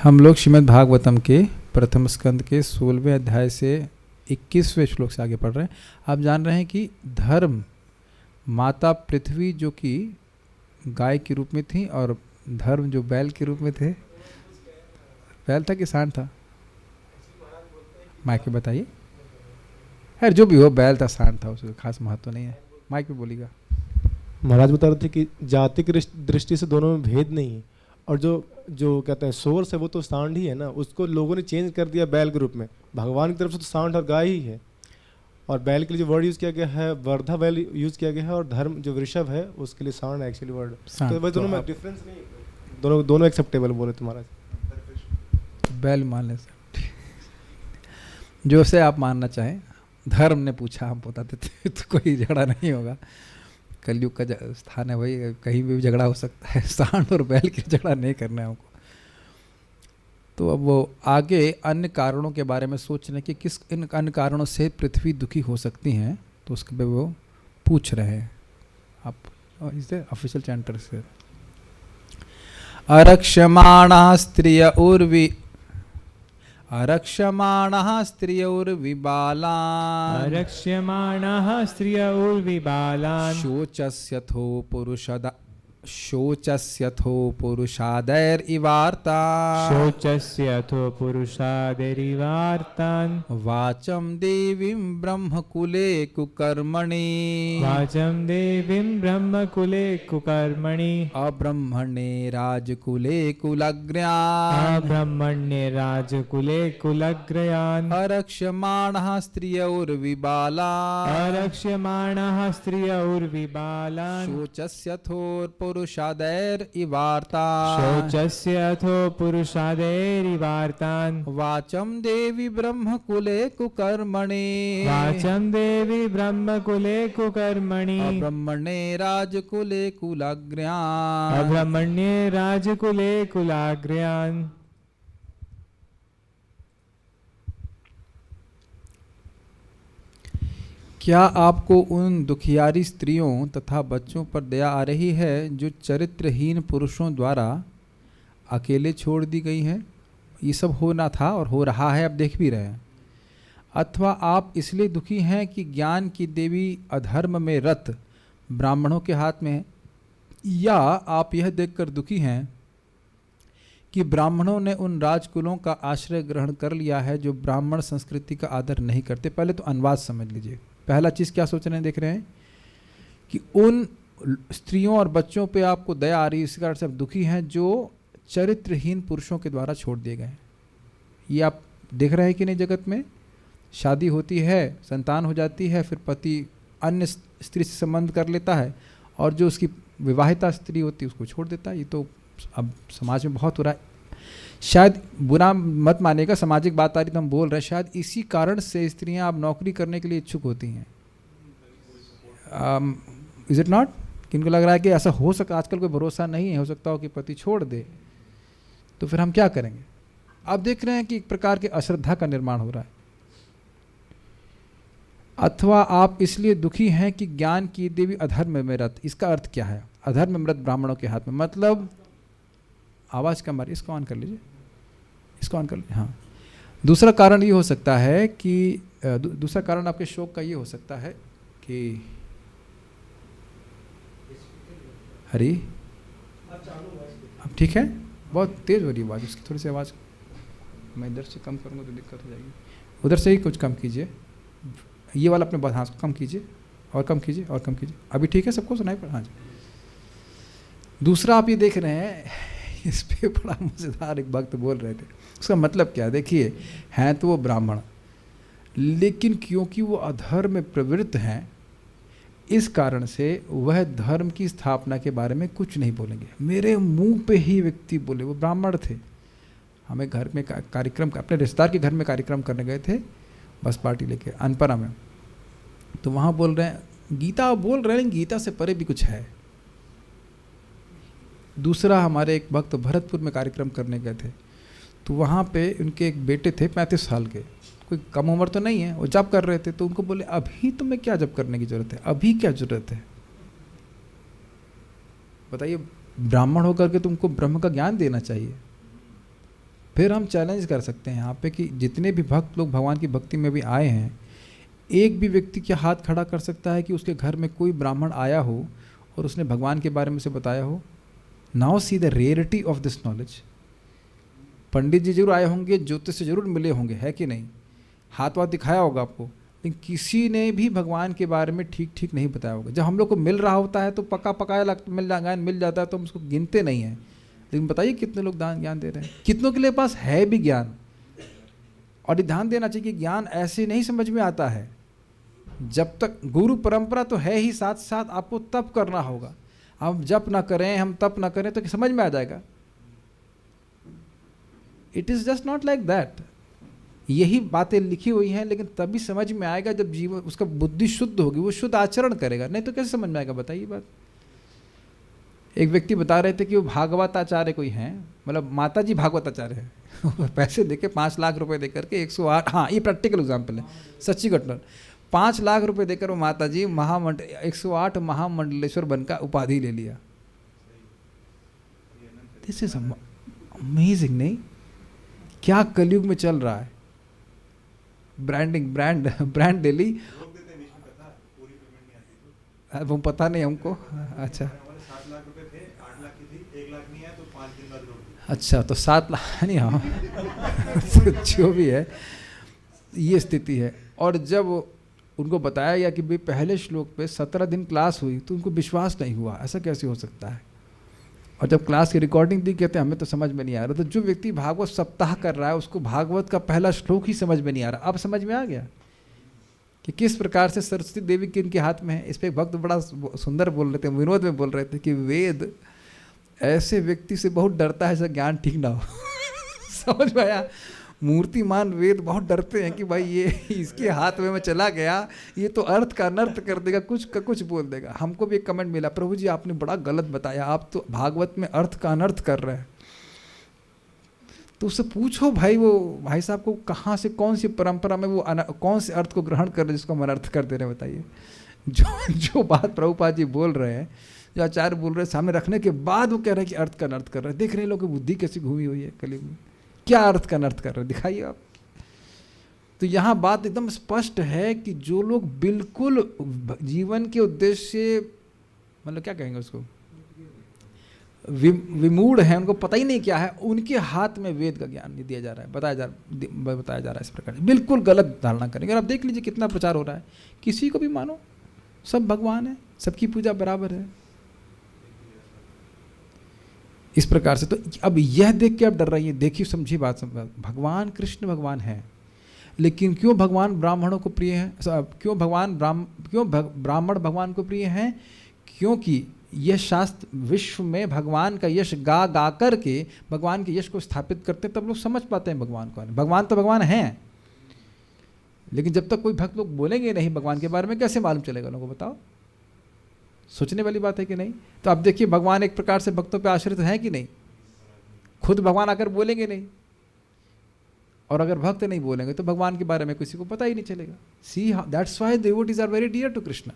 हम लोग श्रीमद् भागवतम के प्रथम स्कंद के 16वें अध्याय से 21वें श्लोक से आगे पढ़ रहे हैं। आप जान रहे हैं कि धर्म माता पृथ्वी जो कि गाय के रूप में थी और धर्म जो बैल के रूप में थे। बैल था कि सांड था? माइक पे बताइए। यार जो भी हो, बैल था सांड था, उसका खास महत्व नहीं है। माइक पे बोलिएगा। महाराज बता रहे थे कि जातिक दृष्टि से दोनों में भेद नहीं है, और जो कहते हैं सोर्स है वो तो सांड ही है ना, उसको लोगों ने चेंज कर दिया बैल के रूप में। भगवान की तरफ से तो सांड और गाय ही है, और बैल के लिए जो वर्ड यूज़ किया गया है वर्धा बैल यूज़ किया गया है, और धर्म जो वृषभ है उसके लिए सांड एक्चुअली वर्ड। तो भाई दोनों में डिफरेंस नहीं, दोनों एक्सेप्टेबल बोले तुम्हारा। बैल मान ले जो से आप मानना चाहें। धर्म ने पूछा, हम बताते थे तो कोई झगड़ा नहीं होगा। कलयुग का स्थान है भाई, कहीं भी झगड़ा हो सकता है। सांड और बैल की झगड़ा नहीं करना है हमको। तो अब वो आगे अन्य कारणों के बारे में सोच रहे हैं कि किस इन अन्य कारणों से पृथ्वी दुखी हो सकती हैं, तो उसके पे वो पूछ रहे हैं। आप इसे ऑफिशियल चैंटर से अरक्षमाणः स्त्रियौर्वि अरक्षमाणः स्त्रियौर्विबालान् रक्ष्यमाणः स्त्रियौर्विबालान् शोचस्यथो पुरुषादैरिवार्तान् शोचस्यथो पुरुषादैरिवार्तान् वाचं देवीं ब्रह्मकुले कुकर्मणि वाचं देवीं ब्रह्मकुले कुकर्मणि अब्रह्मणे राजकुले कुलग्र्यान् अब्रह्मण्ये राजकुले कुलग्रयान् अरक्ष्यमाणः स्त्रियौर्विबालान् अरक्ष्यमाणः स्त्रियौर्विबालान् शोचस्यथोर्पुरुषादैरिवार्तान् शोचस्यथो पुरुषादैरिवार्तान् वाचं देवी ब्रह्मकुले कुकर्मणि वाचं देवी ब्रह्मकुले कुकर्मणि अब्रह्मणे राजकुले कुलग्र्यान् अब्रह्मण्ये राजकुले कुलाग्र्यान्। क्या आपको उन दुखियारी स्त्रियों तथा बच्चों पर दया आ रही है जो चरित्रहीन पुरुषों द्वारा अकेले छोड़ दी गई हैं? ये सब होना था और हो रहा है, आप देख भी रहे हैं। अथवा आप इसलिए दुखी हैं कि ज्ञान की देवी अधर्म में रत ब्राह्मणों के हाथ में है, या आप यह देखकर दुखी हैं कि ब्राह्मणों ने उन राजकुलों का आश्रय ग्रहण कर लिया है जो ब्राह्मण संस्कृति का आदर नहीं करते। पहले तो अनुवाद समझ लीजिए। पहला चीज़ क्या सोच रहे हैं, देख रहे हैं कि उन स्त्रियों और बच्चों पे आपको दया आ रही है, इस कारण से आप दुखी हैं जो चरित्रहीन पुरुषों के द्वारा छोड़ दिए गए। ये आप देख रहे हैं कि नहीं? जगत में शादी होती है, संतान हो जाती है, फिर पति अन्य स्त्री से संबंध कर लेता है, और जो उसकी विवाहिता स्त्री होती है उसको छोड़ देता है। ये तो अब समाज में बहुत हो रहा है। शायद बुरा मत मानेगा, सामाजिक बात आ रही तो हम बोल रहे हैं, शायद इसी कारण से स्त्रियां अब नौकरी करने के लिए इच्छुक होती हैं। Is it not? किनको लग रहा है कि ऐसा हो सकता? आजकल कोई भरोसा नहीं है, हो सकता हो कि पति छोड़ दे, तो फिर हम क्या करेंगे? आप देख रहे हैं कि एक प्रकार की अश्रद्धा का निर्माण हो रहा है। अथवा आप इसलिए दुखी हैं कि ज्ञान की देवी अधर्म में रत। इसका अर्थ क्या है? अधर्म में रत ब्राह्मणों के हाथ में, मतलब आवाज़ कम आ रही, इसको ऑन कर लीजिए, इसको ऑन कर लीजिए। हाँ, दूसरा कारण ये हो सकता है कि दूसरा कारण आपके शोक का ये हो सकता है कि हरी अब ठीक है, बहुत तेज़ हो रही आवाज़, उसकी थोड़ी सी आवाज़ मैं इधर से कम करूँगा तो दिक्कत हो जाएगी। उधर से ही कुछ कम कीजिए, ये वाला अपने हाँ कम कीजिए, और कम कीजिए, और कम कीजिए। अभी ठीक है? सबको सुनाई पड़? हाँ जी। दूसरा आप ये देख रहे हैं, इस पे बड़ा मज़ेदार एक भक्त बोल रहे थे। उसका मतलब क्या? देखिए, हैं तो वो ब्राह्मण, लेकिन क्योंकि वो अधर्म में प्रवृत्त हैं, इस कारण से वह धर्म की स्थापना के बारे में कुछ नहीं बोलेंगे। मेरे मुंह पे ही व्यक्ति बोले, वो ब्राह्मण थे, हमें घर में कार्यक्रम, अपने रिश्तेदार के घर में कार्यक्रम करने गए थे, बस पार्टी लेके अनपरा में, तो वहाँ बोल रहे हैं गीता, बोल रहे हैं गीता से परे भी कुछ है। दूसरा, हमारे एक भक्त भरतपुर में कार्यक्रम करने गए थे, तो वहाँ पे उनके एक बेटे थे 35 साल के, कोई कम उम्र तो नहीं है, वो जप कर रहे थे। तो उनको बोले अभी तुम्हें क्या जप करने की ज़रूरत है, अभी क्या ज़रूरत है? बताइए, ब्राह्मण होकर के तुमको ब्रह्म का ज्ञान देना चाहिए। फिर हम चैलेंज कर सकते हैं यहाँ पे कि जितने भी भक्त लोग भगवान की भक्ति में भी आए हैं, एक भी व्यक्ति क्या हाथ खड़ा कर सकता है कि उसके घर में कोई ब्राह्मण आया हो और उसने भगवान के बारे में से बताया हो? Now see the rarity of this knowledge. Pandit ji जरूर आए होंगे, ज्योतिष से जरूर मिले होंगे, है कि नहीं, हाथ वाथ दिखाया होगा आपको, लेकिन किसी ने भी भगवान के बारे में ठीक ठीक नहीं बताया होगा। जब हम लोग को मिल रहा होता है तो पका पकाया मिल जाता है तो हम उसको गिनते नहीं हैं। लेकिन बताइए कितने लोग ज्ञान दे रहे हैं, कितनों के लिए पास है भी ज्ञान। और ये ध्यान देना चाहिए कि ज्ञान ऐसे नहीं समझ में आता है, जब तक गुरु परंपरा तो है ही, साथ साथ आपको तप करना होगा। हम जप ना करें, हम तप ना करें तो समझ में आ जाएगा? It is just not like that. यही बातें लिखी हुई हैं, लेकिन तभी समझ में आएगा जब जीवन, उसका बुद्धि शुद्ध होगी, वो शुद्ध आचरण करेगा, नहीं तो कैसे समझ में आएगा? बताइए बात। एक व्यक्ति बता रहे थे कि वो भागवताचार्य कोई हैं, मतलब माता जी भागवताचार्य है पैसे देके 5 लाख रुपए देकर के 108, हाँ ये प्रैक्टिकल एग्जाम्पल है, सच्ची घटना। 5 लाख रुपए देकर वो माता जी 108 महामंडलेश्वर बन का उपाधि ले लिया। दिस इज अमेजिंग, नहीं? क्या कलयुग में चल रहा है। ब्रांडिंग, ब्रांड डेली, वो पता नहीं हमको। अच्छा अच्छा, तो 7 लाख नहीं, हाँ तो जो भी है ये स्थिति है। और जब उनको बताया गया कि भाई पहले श्लोक पे 17 दिन क्लास हुई, तो उनको विश्वास नहीं हुआ, ऐसा कैसे हो सकता है। और जब क्लास की रिकॉर्डिंग दी, कहते हैं हमें तो समझ में नहीं आ रहा। तो जो व्यक्ति भागवत सप्ताह कर रहा है उसको भागवत का पहला श्लोक ही समझ में नहीं आ रहा। अब समझ में आ गया कि किस प्रकार से सरस्वती देवी किनके हाथ में है। इस पर एक भक्त बड़ा सुंदर बोल रहे थे, विनोद में बोल रहे थे कि वेद ऐसे व्यक्ति से बहुत डरता है जिसका ज्ञान ठीक ना हो समझ में आया? मूर्तिमान वेद बहुत डरते हैं कि भाई ये इसके हाथ में मैं चला गया, ये तो अर्थ का अनर्थ कर देगा, कुछ का कुछ बोल देगा। हमको भी एक कमेंट मिला, प्रभु जी आपने बड़ा गलत बताया, आप तो भागवत में अर्थ का अनर्थ कर रहे हैं। तो उससे पूछो भाई, वो भाई साहब को कहाँ से, कौन सी परंपरा में वो कौन से अर्थ को ग्रहण कर रहे हैं जिसको हम अनर्थ कर दे रहे हैं? बताइए। जो बात प्रभुपाद जी बोल रहे हैं, जो आचार्य बोल रहे हैं, सामने रखने के बाद वो कह रहे हैं कि अर्थ का अनर्थ कर रहे हैं। देख रहे हैं लोग की बुद्धि कैसी घूमी हुई है कलयुग में, क्या अर्थ का अनर्थ कर रहे हैं, दिखाइए आप। तो यहाँ बात एकदम स्पष्ट है कि जो लोग बिल्कुल जीवन के उद्देश्य से, मतलब क्या कहेंगे उसको, विमूढ़ हैं, उनको पता ही नहीं क्या है, उनके हाथ में वेद का ज्ञान नहीं दिया जा रहा है, बताया जा रहा है इस प्रकार। बिल्कुल गलत धारणा करेंगे। और आप देख लीजिए कितना प्रचार हो रहा है, किसी को भी मानो, सब भगवान है, सबकी पूजा बराबर है, इस प्रकार से। तो अब यह देख के आप डर रही है, देखिए समझिए बात, भगवान कृष्ण भगवान है, लेकिन क्यों भगवान ब्राह्मणों को प्रिय है? क्यों ब्राह्मण भगवान को प्रिय हैं? क्योंकि यह शास्त्र विश्व में भगवान का यश गा करके भगवान के यश को स्थापित करते, तब लोग समझ पाते हैं भगवान को। भगवान तो भगवान हैं, लेकिन जब तक कोई भक्त लोग बोलेंगे नहीं भगवान के बारे में, कैसे मालूम चलेगा लोगों को? बताओ, सोचने वाली बात है कि नहीं? तो अब देखिए, भगवान एक प्रकार से भक्तों पे आश्रित है कि नहीं? खुद भगवान आकर बोलेंगे नहीं, और अगर भक्त नहीं बोलेंगे तो भगवान के बारे में किसी को पता ही नहीं चलेगा। See, that's why devotees are very dear to Krishna.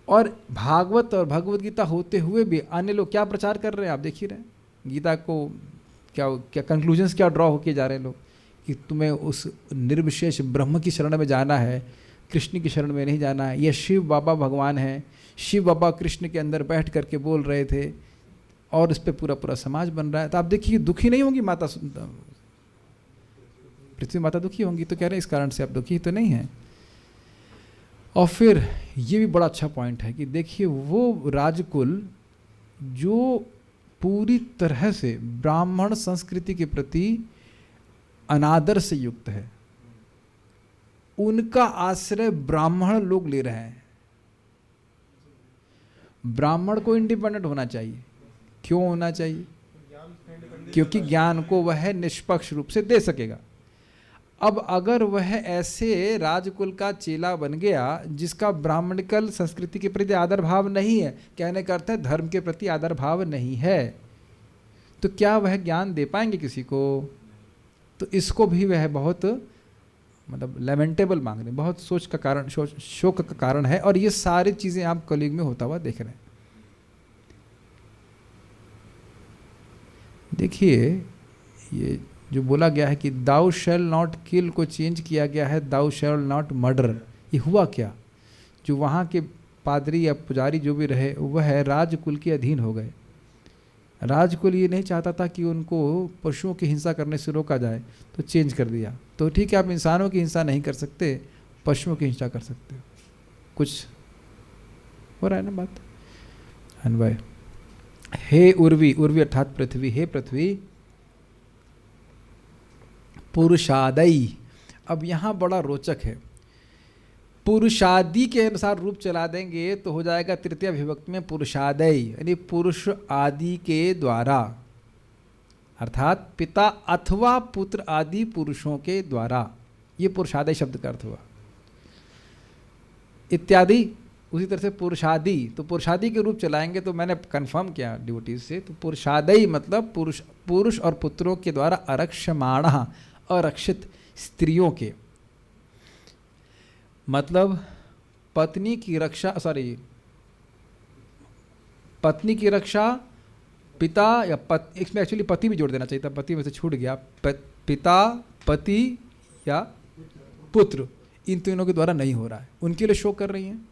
और भागवत और भगवत गीता होते हुए भी अन्य लोग क्या प्रचार कर रहे हैं, आप देख ही रहे हैं। गीता को क्या कंक्लूजन्स क्या ड्रॉ होके जा रहे हैं लोग, कि तुम्हें उस निर्विशेष ब्रह्म की शरण में जाना है, कृष्ण की शरण में नहीं जाना है। ये शिव बाबा भगवान है, शिव बाबा कृष्ण के अंदर बैठ करके बोल रहे थे, और इस पे पूरा समाज बन रहा है। तो आप देखिए, दुखी नहीं होंगी माता, पृथ्वी माता दुखी होंगी, तो कह रहे हैं इस कारण से आप दुखी तो नहीं हैं। और फिर ये भी बड़ा अच्छा पॉइंट है कि देखिए, वो राजकुल जो पूरी तरह से ब्राह्मण संस्कृति के प्रति अनादर से युक्त है, उनका आश्रय ब्राह्मण लोग ले रहे हैं। ब्राह्मण को इंडिपेंडेंट होना चाहिए। क्यों होना चाहिए? क्योंकि ज्ञान को वह निष्पक्ष रूप से दे सकेगा। अब अगर वह ऐसे राजकुल का चेला बन गया जिसका ब्राह्मणिकल संस्कृति के प्रति आदर भाव नहीं है, कहने का अर्थ है धर्म के प्रति आदर भाव नहीं है, तो क्या वह ज्ञान दे पाएंगे किसी को? तो इसको भी वह बहुत मतलब लेमेंटेबल मांग रहे हैं, बहुत सोच का कारण, शोक का कारण है। और ये सारी चीज़ें आप कलयुग में होता हुआ देख रहे हैं। देखिए, ये जो बोला गया है कि दाउ शैल नॉट किल को चेंज किया गया है दाउ शैल नॉट मर्डर। ये हुआ क्या, जो वहाँ के पादरी या पुजारी जो भी रहे वह राजकुल के अधीन हो गए। राजकुल ये नहीं चाहता था कि उनको पशुओं की हिंसा करने से रोका जाए, तो चेंज कर दिया। तो ठीक है, आप इंसानों की हिंसा नहीं कर सकते, पशुओं की हिंसा कर सकते हो। कुछ हो रहा है ना बात। अन्वय, हे उर्वी, उर्वी अर्थात पृथ्वी, हे पृथ्वी पुरुषादई। अब यहाँ बड़ा रोचक है, पुरुषादि के अनुसार रूप चला देंगे तो हो जाएगा तृतीय विभक्ति में पुरुषादय, यानी पुरुष आदि के द्वारा, अर्थात पिता अथवा पुत्र आदि पुरुषों के द्वारा। ये पुरुषादय शब्द का अर्थ हुआ। इत्यादि उसी तरह से पुरुषादि, तो पुरुषादि के रूप चलाएंगे तो मैंने कंफर्म किया डिवोटीज से, तो पुरुषादय मतलब पुरुष और पुत्रों के द्वारा अरक्षमाण, अरक्षित स्त्रियों के, मतलब पत्नी की रक्षा, पत्नी की रक्षा पिता या इसमें एक्चुअली पति भी जोड़ देना चाहिए था, पति में से छूट गया। पिता, पति या पुत्र, इन तीनों के द्वारा नहीं हो रहा है, उनके लिए शोक कर रही हैं।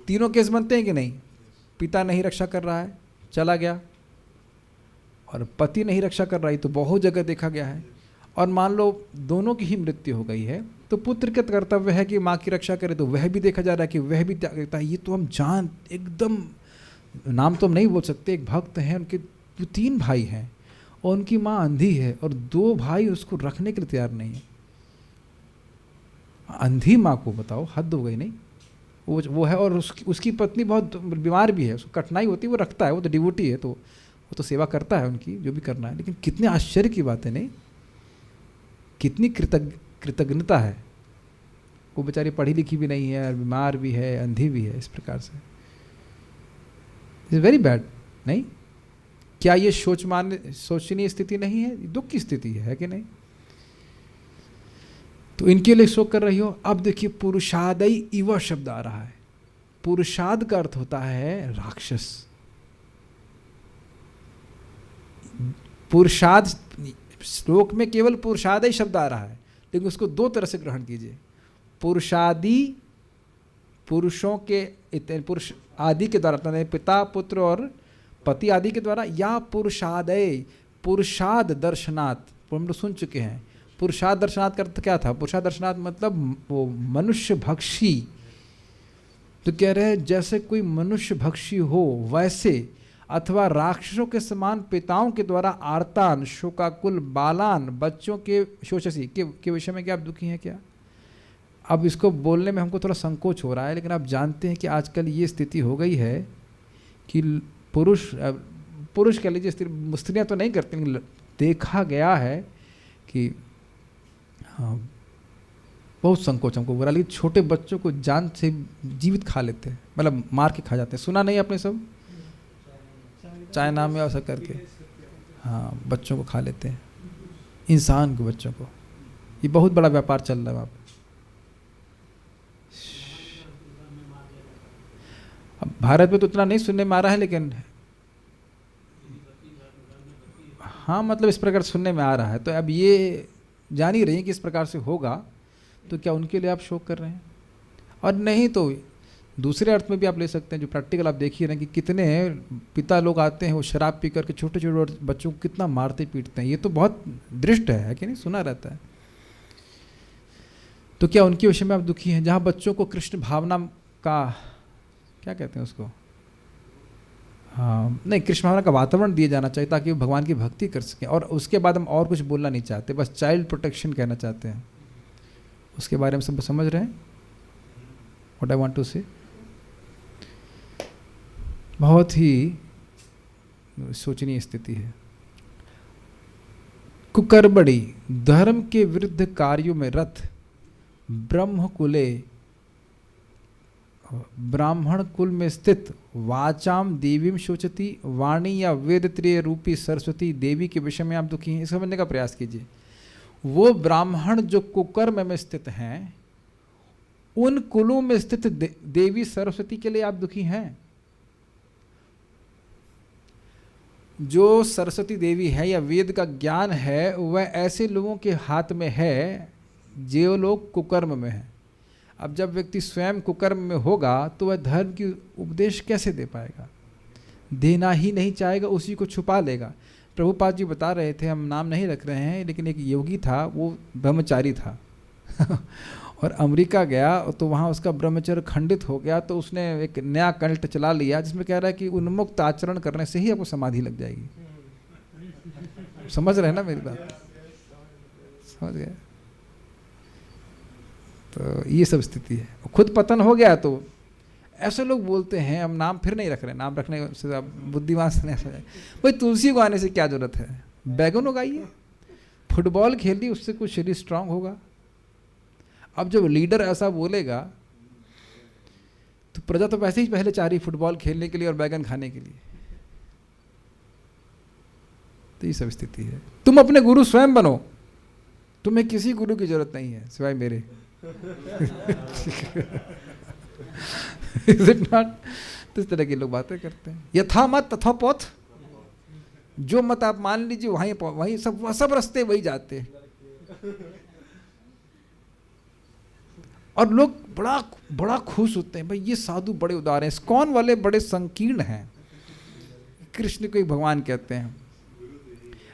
तीनों केस बनते हैं कि नहीं, पिता नहीं रक्षा कर रहा है चला गया, और पति नहीं रक्षा कर रहा है, तो बहुत जगह देखा गया है। और मान लो दोनों की ही मृत्यु हो गई है, तो पुत्र का कर्तव्य है कि माँ की रक्षा करे, तो वह भी देखा जा रहा है कि वह भी त्याग देता है। ये तो हम जान एकदम, नाम तो हम नहीं बोल सकते, एक भक्त हैं, उनके 3 भाई हैं और उनकी माँ अंधी है और 2 भाई उसको रखने के लिए तैयार नहीं है। अंधी माँ को बताओ, हद हो गई नहीं। वो है, और उसकी पत्नी बहुत बीमार भी है, उसको कठिनाई होती है, वो रखता है, वो तो डिवोटी है, तो वो तो सेवा करता है उनकी जो भी करना है। लेकिन कितने आश्चर्य की बात है नहीं, कितनी कृतज्ञता है। वो बेचारी पढ़ी लिखी भी नहीं है, बीमार भी है, अंधी भी है, इस प्रकार से इट्स वेरी बैड। नहीं, क्या ये सोचनीय स्थिति नहीं है, दुख की स्थिति है कि नहीं। तो इनके लिए शोक कर रही हो। अब देखिए पुरुषादय इव शब्द आ रहा है। पुरुषाद का अर्थ होता है राक्षस। पुरुषाद श्लोक में केवल पुरुषादय शब्द आ रहा है, लेकिन उसको 2 तरह से ग्रहण कीजिए। पुरुषादि, पुरुषों के, पुरुष आदि के द्वारा, पिता पुत्र और पति आदि के द्वारा, या पुरुषादय, पुरुषाद दर्शनात्, हम लोग सुन चुके हैं। पुरुषाद दर्शनात् का अर्थ क्या था, पुरुषाद दर्शनात् मतलब वो मनुष्य भक्षी। तो कह रहे हैं जैसे कोई मनुष्य भक्षी हो वैसे, अथवा राक्षसों के समान पिताओं के द्वारा आर्तान, शोकाकुल बालान, बच्चों के शोषसी के विषय में क्या आप दुखी हैं क्या। अब इसको बोलने में हमको थोड़ा संकोच हो रहा है, लेकिन आप जानते हैं कि आजकल ये स्थिति हो गई है कि पुरुष कह लीजिए, स्त्रियाँ तो नहीं करती, लेकिन देखा गया है कि हाँ बहुत संकोच हमको हो रहा है, लेकिन छोटे बच्चों को जान से जीवित खा लेते हैं, मतलब मार के खा जाते हैं। सुना नहीं आपने सब, चाइना में ऐसा करके, हाँ बच्चों को खा लेते हैं, इंसान के बच्चों को। ये बहुत बड़ा व्यापार चल रहा है वहाँ पे। अब भारत में तो उतना नहीं सुनने में आ रहा है, लेकिन हाँ मतलब इस प्रकार सुनने में आ रहा है। तो अब ये जान ही रही हैं कि इस प्रकार से होगा, तो क्या उनके लिए आप शोक कर रहे हैं। और नहीं तो दूसरे अर्थ में भी आप ले सकते हैं, जो प्रैक्टिकल आप देखिए ना कि कितने पिता लोग आते हैं, वो शराब पी करके छोटे छोटे बच्चों को कितना मारते पीटते हैं। ये तो बहुत दृष्ट है कि नहीं, सुना रहता है। तो क्या उनके विषय में आप दुखी हैं, जहाँ बच्चों को कृष्ण भावना का, क्या कहते हैं उसको, हाँ नहीं, कृष्ण भावना का वातावरण दिया जाना चाहिए ताकि वो भगवान की भक्ति कर सकें। और उसके बाद हम और कुछ बोलना नहीं चाहते, बस चाइल्ड प्रोटेक्शन कहना चाहते हैं। उसके बारे में सब समझ रहे हैं व्हाट आई वांट टू से। बहुत ही सोचनीय स्थिति है। कुकर्बड़ी, धर्म के विरुद्ध कार्यों में रत, ब्रह्मकुले, ब्राह्मण कुल में स्थित, वाचाम देवीम शोचती, वाणी या वेद त्रय रूपी सरस्वती देवी के विषय में आप दुखी हैं। समझने का प्रयास कीजिए। वो ब्राह्मण जो कुकर्म में स्थित हैं, उन कुलों में स्थित देवी सरस्वती के लिए आप दुखी हैं। जो सरस्वती देवी है या वेद का ज्ञान है वह ऐसे लोगों के हाथ में है जो लोग कुकर्म में हैं। अब जब व्यक्ति स्वयं कुकर्म में होगा तो वह धर्म की उपदेश कैसे दे पाएगा? देना ही नहीं चाहेगा, उसी को छुपा लेगा। प्रभुपाद जी बता रहे थे, हम नाम नहीं रख रहे हैं, लेकिन एक योगी था, वो ब्रह्मचारी था और अमेरिका गया तो वहाँ उसका ब्रह्मचर्य खंडित हो गया, तो उसने एक नया कल्ट चला लिया जिसमें कह रहा है कि उन्मुक्त आचरण करने से ही आपको समाधि लग जाएगी। समझ रहे हैं ना मेरी बात? समझ गए? तो ये सब स्थिति है। खुद पतन हो गया तो ऐसे लोग बोलते हैं, हम नाम फिर नहीं रख रहे, नाम रखने से आप बुद्धिमान से नहीं समझ। भाई तुलसी को आने से क्या जरूरत है? बैगन उगाइए, फुटबॉल खेलिए, उससे कुछ शरीर स्ट्रांग होगा। अब जब लीडर ऐसा बोलेगा तो प्रजा तो वैसे ही पहले चाह रही फुटबॉल खेलने के लिए और बैगन खाने के लिए। तो ये सब स्थिति है। तुम अपने गुरु स्वयं बनो, तुम्हें किसी गुरु की जरूरत नहीं है सिवाय मेरे। Is it not? तो इस तरह के लोग बातें करते हैं। यथा मत तथा पथ, जो मत आप मान लीजिए वहीं सब रास्ते वही जाते हैं। और लोग बड़ा खुश होते हैं, भाई ये साधु बड़े उदार हैं, इस्कॉन वाले बड़े संकीर्ण हैं, कृष्ण को एक भगवान कहते हैं।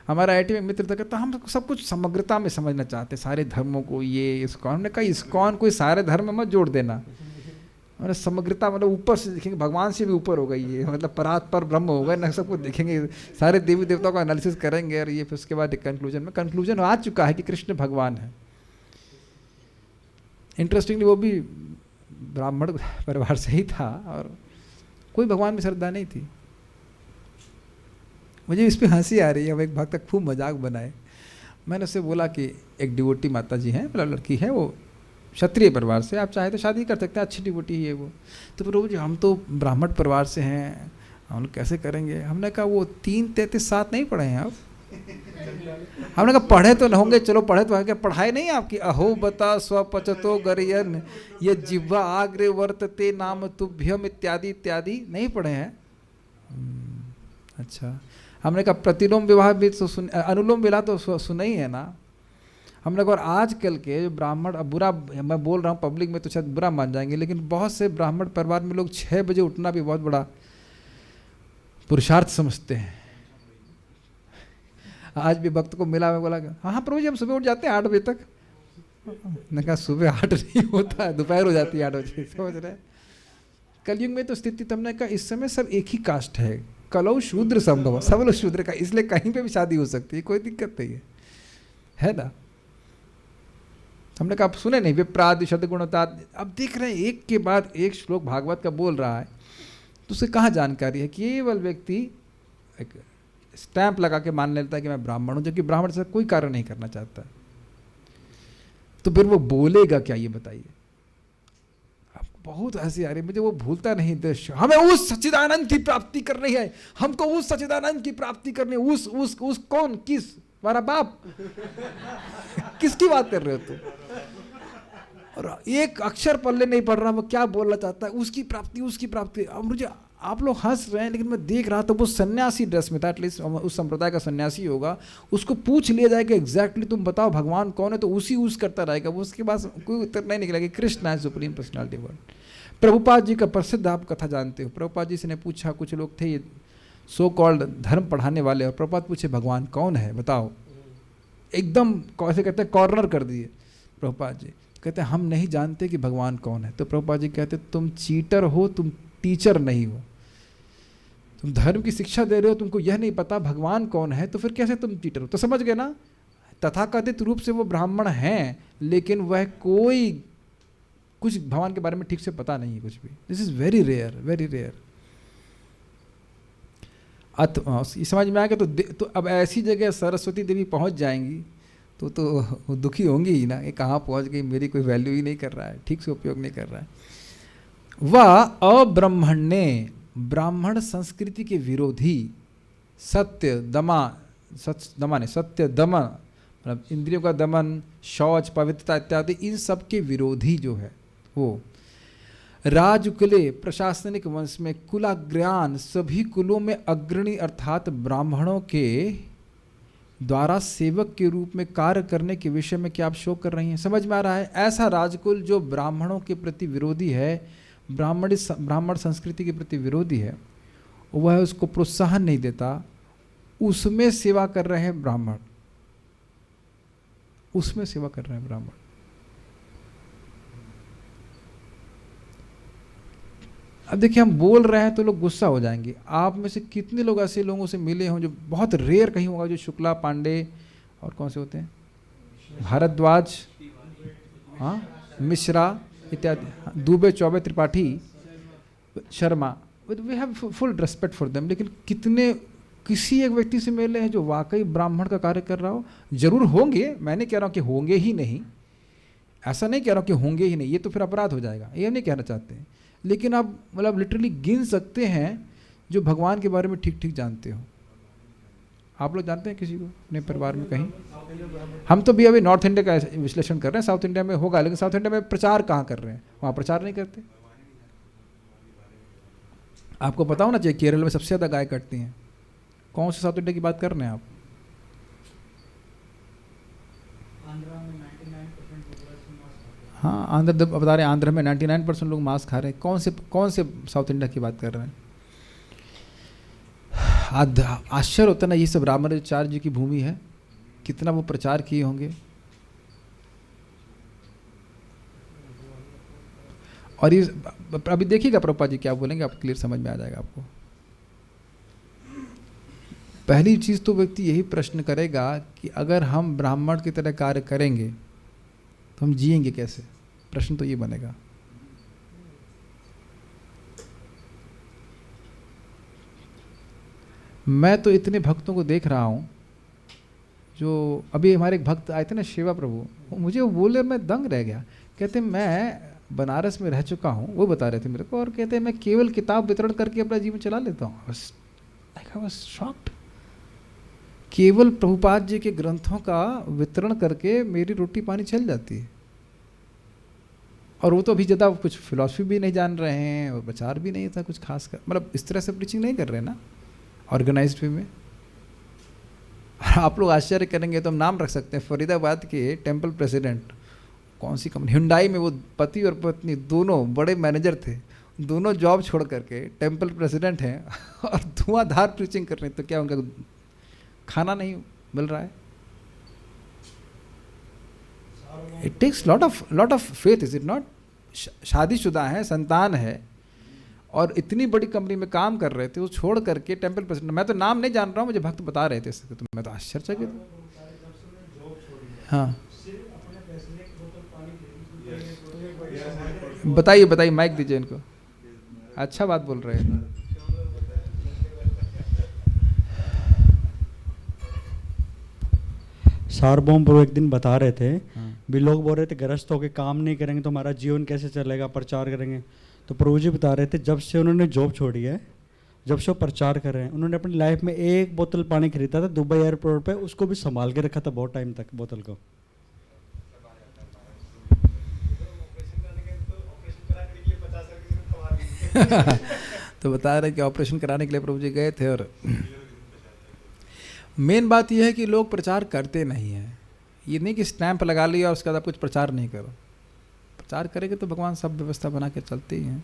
हमारा आईटी में मित्र था, कहता हम सब कुछ समग्रता में समझना चाहते हैं, सारे धर्मों को। ये इस्कॉन, हमने कहा इस्कॉन कोई सारे धर्म में मत जोड़ देना, और समग्रता मतलब ऊपर से देखेंगे, भगवान से भी ऊपर होगा ये, मतलब परात पर ब्रह्म होगा ना, सबको देखेंगे, सारे देवी देवताओं का एनालिसिस करेंगे, और ये फिर उसके बाद कंक्लूजन आ चुका है कि कृष्ण भगवान है। इंटरेस्टिंगली वो भी ब्राह्मण परिवार से ही था और कोई भगवान में श्रद्धा नहीं थी। मुझे इस पे हंसी आ रही है, वो एक भक्त खूब मजाक बनाए। मैंने उससे बोला कि एक डिवोटी माता जी हैं, मतलब लड़की है, वो क्षत्रिय परिवार से, आप चाहे तो शादी कर सकते हैं, अच्छी डिवोटी है वो। तो फिर वो जी हम तो ब्राह्मण परिवार से हैं, हम लोग कैसे करेंगे? हमने कहा वो 3-33-7 नहीं पढ़े हैं आप? हमने कहा पढ़े तो न होंगे, चलो पढ़े तो होंगे, पढ़ाई नहीं आपकी? अहो बता स्वपचतो गरियन ये जिह्वा आग्रे वर्तते नाम तुभ्यम इत्यादि इत्यादि नहीं पढ़े हैं? अच्छा। हमने कहा प्रतिलोम विवाह भी तो अनुलोम विवाह तो सुना ही है ना? हमने कहा और आजकल के जो ब्राह्मण, अब बुरा मैं बोल रहा हूँ पब्लिक में तो शायद बुरा मान जाएंगे, लेकिन बहुत से ब्राह्मण परिवार में लोग 6 बजे उठना भी बहुत बड़ा पुरुषार्थ समझते हैं। आज भी भक्त को मिला, मैं बोला हाँ प्रभु जी हम सुबह उठ जाते हैं 8 बजे तक। मैंने कहा सुबह 8 नहीं होता है, दोपहर हो जाती है 8 बजे। समझ रहे? कलयुग में तो स्थिति तुमने कहा इस समय सब एक ही कास्ट है, कलौ शूद्र संभव, सब लोग शूद्र का, इसलिए कहीं पे भी शादी हो सकती है, कोई दिक्कत नहीं है ना? हमने कहा आप सुने नहीं विप्रादि सद्गुणता? अब देख रहे हैं एक के बाद एक श्लोक भागवत का बोल रहा है, तो उसे कहाँ जानकारी है? केवल व्यक्ति एक स्टैंप लगा के मान लेता है कि मैं ब्राह्मण हूं, जबकि ब्राह्मण से कोई कार्य नहीं करना चाहता। तो फिर वो बोलेगा क्या, ये बताइए? बहुत हंसी आ रही मुझे, वो भूलता नहीं दृश्य। हमें उस सच्चिदानंद की प्राप्ति करनी है, हमको उस सच्चिदानंद की प्राप्ति करनी है। उस कौन? किस? तुम्हारा बाप? किसकी बात कर रहे हो तुम? और एक अक्षर पल्ले नहीं पड़ रहा, वो क्या बोलना चाहता है? उसकी प्राप्ति। अब मुझे आप लोग हंस रहे हैं, लेकिन मैं देख रहा था वो सन्यासी ड्रेस में था, एटलीस्ट उस संप्रदाय का सन्यासी होगा। उसको पूछ लिया जाए कि एग्जैक्टली तुम बताओ भगवान कौन है, तो उस करता रहेगा वो, उसके पास कोई उत्तर नहीं निकलेगा। कृष्ण है supreme personality world. Prabhupada ji का प्रसिद्ध आप कथा जानते हो। प्रभुपाद जी से ने पूछा, कुछ लोग थे ये सो कॉल्ड धर्म पढ़ाने वाले, और प्रभुपाद पूछे भगवान कौन है बताओ। एकदम कैसे कहते हैं, कॉर्नर कर दिए प्रभुपाद जी। कहते हैं हम नहीं जानते कि भगवान कौन है। तो प्रभुपाद जी कहते तुम चीटर हो, तुम टीचर नहीं हो। तुम धर्म की शिक्षा दे रहे हो, तुमको यह नहीं पता भगवान कौन है, तो फिर कैसे तुम चीटर हो? तो समझ गए ना? तथाकथित रूप से वो ब्राह्मण हैं, लेकिन वह कोई कुछ भगवान के बारे में ठीक से पता नहीं है कुछ भी। This is very rare, very rare. समझ में आ गया? तो अब ऐसी जगह सरस्वती देवी पहुंच जाएंगी तो दुखी होंगी ही ना, ये कहाँ पहुंच गई, मेरी कोई वैल्यू ही नहीं कर रहा है, ठीक से उपयोग नहीं कर रहा है। वह अब्रह्मण्य, ब्राह्मण संस्कृति के विरोधी, सत्य दमन, मतलब इंद्रियों का दमन, शौच, पवित्रता इत्यादि, इन सब के विरोधी जो है वो राजकुले प्रशासनिक वंश में कुलाग्रयान सभी कुलों में अग्रणी अर्थात ब्राह्मणों के द्वारा सेवक के रूप में कार्य करने के विषय में क्या आप शोक कर रही हैं? समझ में आ रहा है? ऐसा राजकुल जो ब्राह्मणों के प्रति विरोधी है, ब्राह्मण संस्कृति के प्रति विरोधी है, वह उसको प्रोत्साहन नहीं देता, उसमें सेवा कर रहे हैं ब्राह्मण, उसमें सेवा कर रहे हैं ब्राह्मण। अब देखिए, हम बोल रहे हैं तो लोग गुस्सा हो जाएंगे। आप में से कितने लोग ऐसे लोगों से मिले हों जो बहुत रेयर कहीं होगा, जो शुक्ला, पांडे और कौन से होते हैं, भारद्वाज, हाँ, मिश्रा इत्यादि, Dubey, Chaubey, Tripathi, Sharma, we have full respect for them. लेकिन कितने किसी एक व्यक्ति से मिले हैं जो वाकई ब्राह्मण का कार्य कर रहा हो? जरूर होंगे, मैं नहीं कह रहा हूँ कि होंगे ही नहीं, ऐसा नहीं कह रहा हूँ कि होंगे ही नहीं, ये तो फिर अपराध हो जाएगा, ये नहीं कहना चाहते हैं। लेकिन आप मतलब लिटरली गिन सकते हैं जो भगवान के बारे में ठीक ठीक जानते हो। आप लोग जानते हैं किसी को अपने परिवार में कहीं? हम तो भी अभी नॉर्थ इंडिया का विश्लेषण कर रहे हैं, साउथ इंडिया में होगा, लेकिन साउथ इंडिया में प्रचार कहाँ कर रहे हैं? वहाँ प्रचार नहीं करते। आपको पता होना चाहिए केरल में सबसे ज़्यादा गाय कटती हैं। कौन से साउथ इंडिया की बात कर रहे हैं आप? हाँ, आंध्र बता रहे हैं, आंध्र में 99% लोग मांस खा रहे हैं। कौन से साउथ इंडिया की बात कर रहे हैं? आश्चर्य होता है ना, ये सब रामानुजाचार्य जी की भूमि है, कितना वो प्रचार किए होंगे। और ये अभी देखिएगा प्रभुपाद जी क्या बोलेंगे, आप क्लियर समझ में आ जाएगा आपको। पहली चीज़ तो व्यक्ति यही प्रश्न करेगा कि अगर हम ब्राह्मण की तरह कार्य करेंगे तो हम जिएंगे कैसे? प्रश्न तो ये बनेगा। मैं तो इतने भक्तों को देख रहा हूँ, जो अभी हमारे एक भक्त आए थे ना, शिवा प्रभु, मुझे वो बोले, मैं दंग रह गया। कहते मैं बनारस में रह चुका हूँ, वो बता रहे थे मेरे को, और कहते हैं मैं केवल किताब वितरण करके अपना जीवन चला लेता हूँ। I was shocked. केवल प्रभुपाद जी के ग्रंथों का वितरण करके मेरी रोटी पानी चल जाती है। और वो तो अभी ज़्यादा कुछ फिलॉसफी भी नहीं जान रहे हैं और विचार भी नहीं था कुछ खास कर, मतलब इस तरह से प्रीचिंग नहीं कर रहे ना ऑर्गेनाइज्ड वे में। आप लोग आश्चर्य करेंगे तो हम नाम रख सकते हैं, फरीदाबाद के टेम्पल प्रेसिडेंट, कौन सी कंपनी, हुंडई में वो पति और पत्नी दोनों बड़े मैनेजर थे, दोनों जॉब छोड़ करके टेम्पल प्रेसिडेंट हैं और धुआंधार प्रीचिंग कर रहे हैं। तो क्या उनका खाना नहीं मिल रहा है? It takes lot of faith, is it not? शादीशुदा है, संतान है, और इतनी बड़ी कंपनी में काम कर रहे थे, वो छोड़ करके टेम्पल प्रेसिडेंट, मैं तो नाम नहीं जान रहा हूँ, मुझे भक्त बता रहे थे, तो मैं तो आश्चर्यचकित। हाँ बताइए, माइक दीजिए इनको, अच्छा बात बोल रहे हैं। सार्वभौम प्रभु एक दिन बता रहे थे, भी लोग बोल रहे थे गृहस्थ होकर काम नहीं करेंगे तो हमारा जीवन कैसे चलेगा, प्रचार करेंगे। तो प्रभु जी बता रहे थे जब से उन्होंने जॉब छोड़ी है, जब से वो प्रचार कर रहे हैं, उन्होंने अपनी लाइफ में एक बोतल पानी खरीदा था दुबई एयरपोर्ट पे, उसको भी संभाल के रखा था बहुत टाइम तक बोतल को। तो बता रहे कि ऑपरेशन कराने के लिए प्रभु जी गए थे। और मेन बात यह है कि लोग प्रचार करते नहीं हैं। ये नहीं कि स्टैंप लगा लिया और उसके बाद आप कुछ प्रचार नहीं करो। प्रचार करेंगे तो भगवान सब व्यवस्था बना के चलते ही हैं।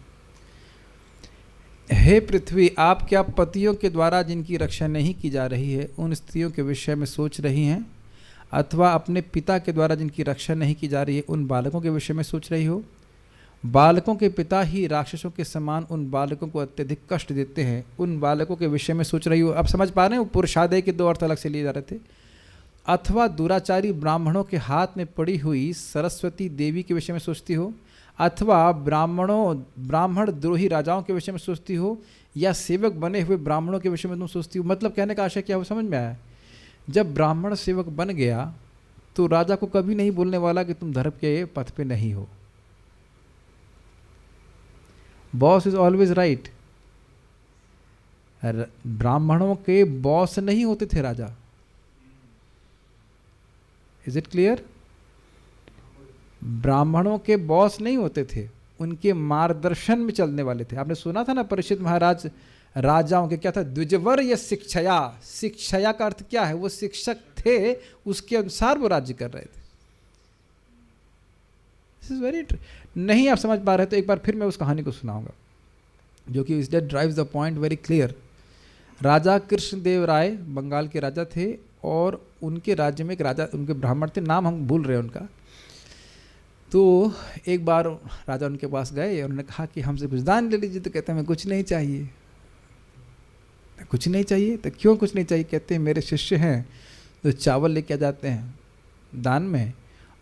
हे पृथ्वी, आप क्या पतियों के द्वारा जिनकी रक्षा नहीं की जा रही है उन स्त्रियों के विषय में सोच रही हैं, अथवा अपने पिता के द्वारा जिनकी रक्षा नहीं की जा रही है उन बालकों के विषय में सोच रही हो? बालकों के पिता ही राक्षसों के समान उन बालकों को अत्यधिक कष्ट देते हैं, उन बालकों के विषय में सोच रही हो? अब समझ पा रहे हो, पुरुषादय के दो अर्थ अलग से लिए जा रहे थे। अथवा दुराचारी ब्राह्मणों के हाथ में पड़ी हुई सरस्वती देवी के विषय में सोचती हो, अथवा ब्राह्मण द्रोही राजाओं के विषय में सोचती हो, या सेवक बने हुए ब्राह्मणों के विषय में तुम सोचती हो? मतलब कहने का आशय क्या हो, समझ में आया? जब ब्राह्मण सेवक बन गया तो राजा को कभी नहीं बोलने वाला कि तुम धर्म के पथ पे नहीं हो। Boss is always right. ब्राह्मणों के बॉस नहीं होते थे राजा। Is it clear? ब्राह्मणों के बॉस नहीं होते थे, उनके मार्गदर्शन में चलने वाले थे। आपने सुना था ना परीक्षित महाराज राजाओं के क्या था, द्विजवर या शिक्षया। शिक्षया का अर्थ क्या है, वो शिक्षक थे, उसके अनुसार वो राज्य कर रहे थे। दिस इज वेरी नहीं आप समझ पा रहे तो एक बार फिर मैं उस कहानी को सुनाऊंगा, जो कि that drives the point very clear. राजा कृष्णदेव राय बंगाल के राजा थे, और उनके राज्य में एक राजा, उनके ब्राह्मण थे, नाम हम भूल रहे हैं उनका। तो एक बार राजा उनके पास गए, उन्होंने कहा कि हमसे कुछ दान ले लीजिए। तो कहते हैं हमें कुछ नहीं चाहिए। कुछ नहीं चाहिए? तो क्यों कुछ नहीं चाहिए? कहते हैं मेरे शिष्य हैं जो चावल लेके आ जाते हैं दान में,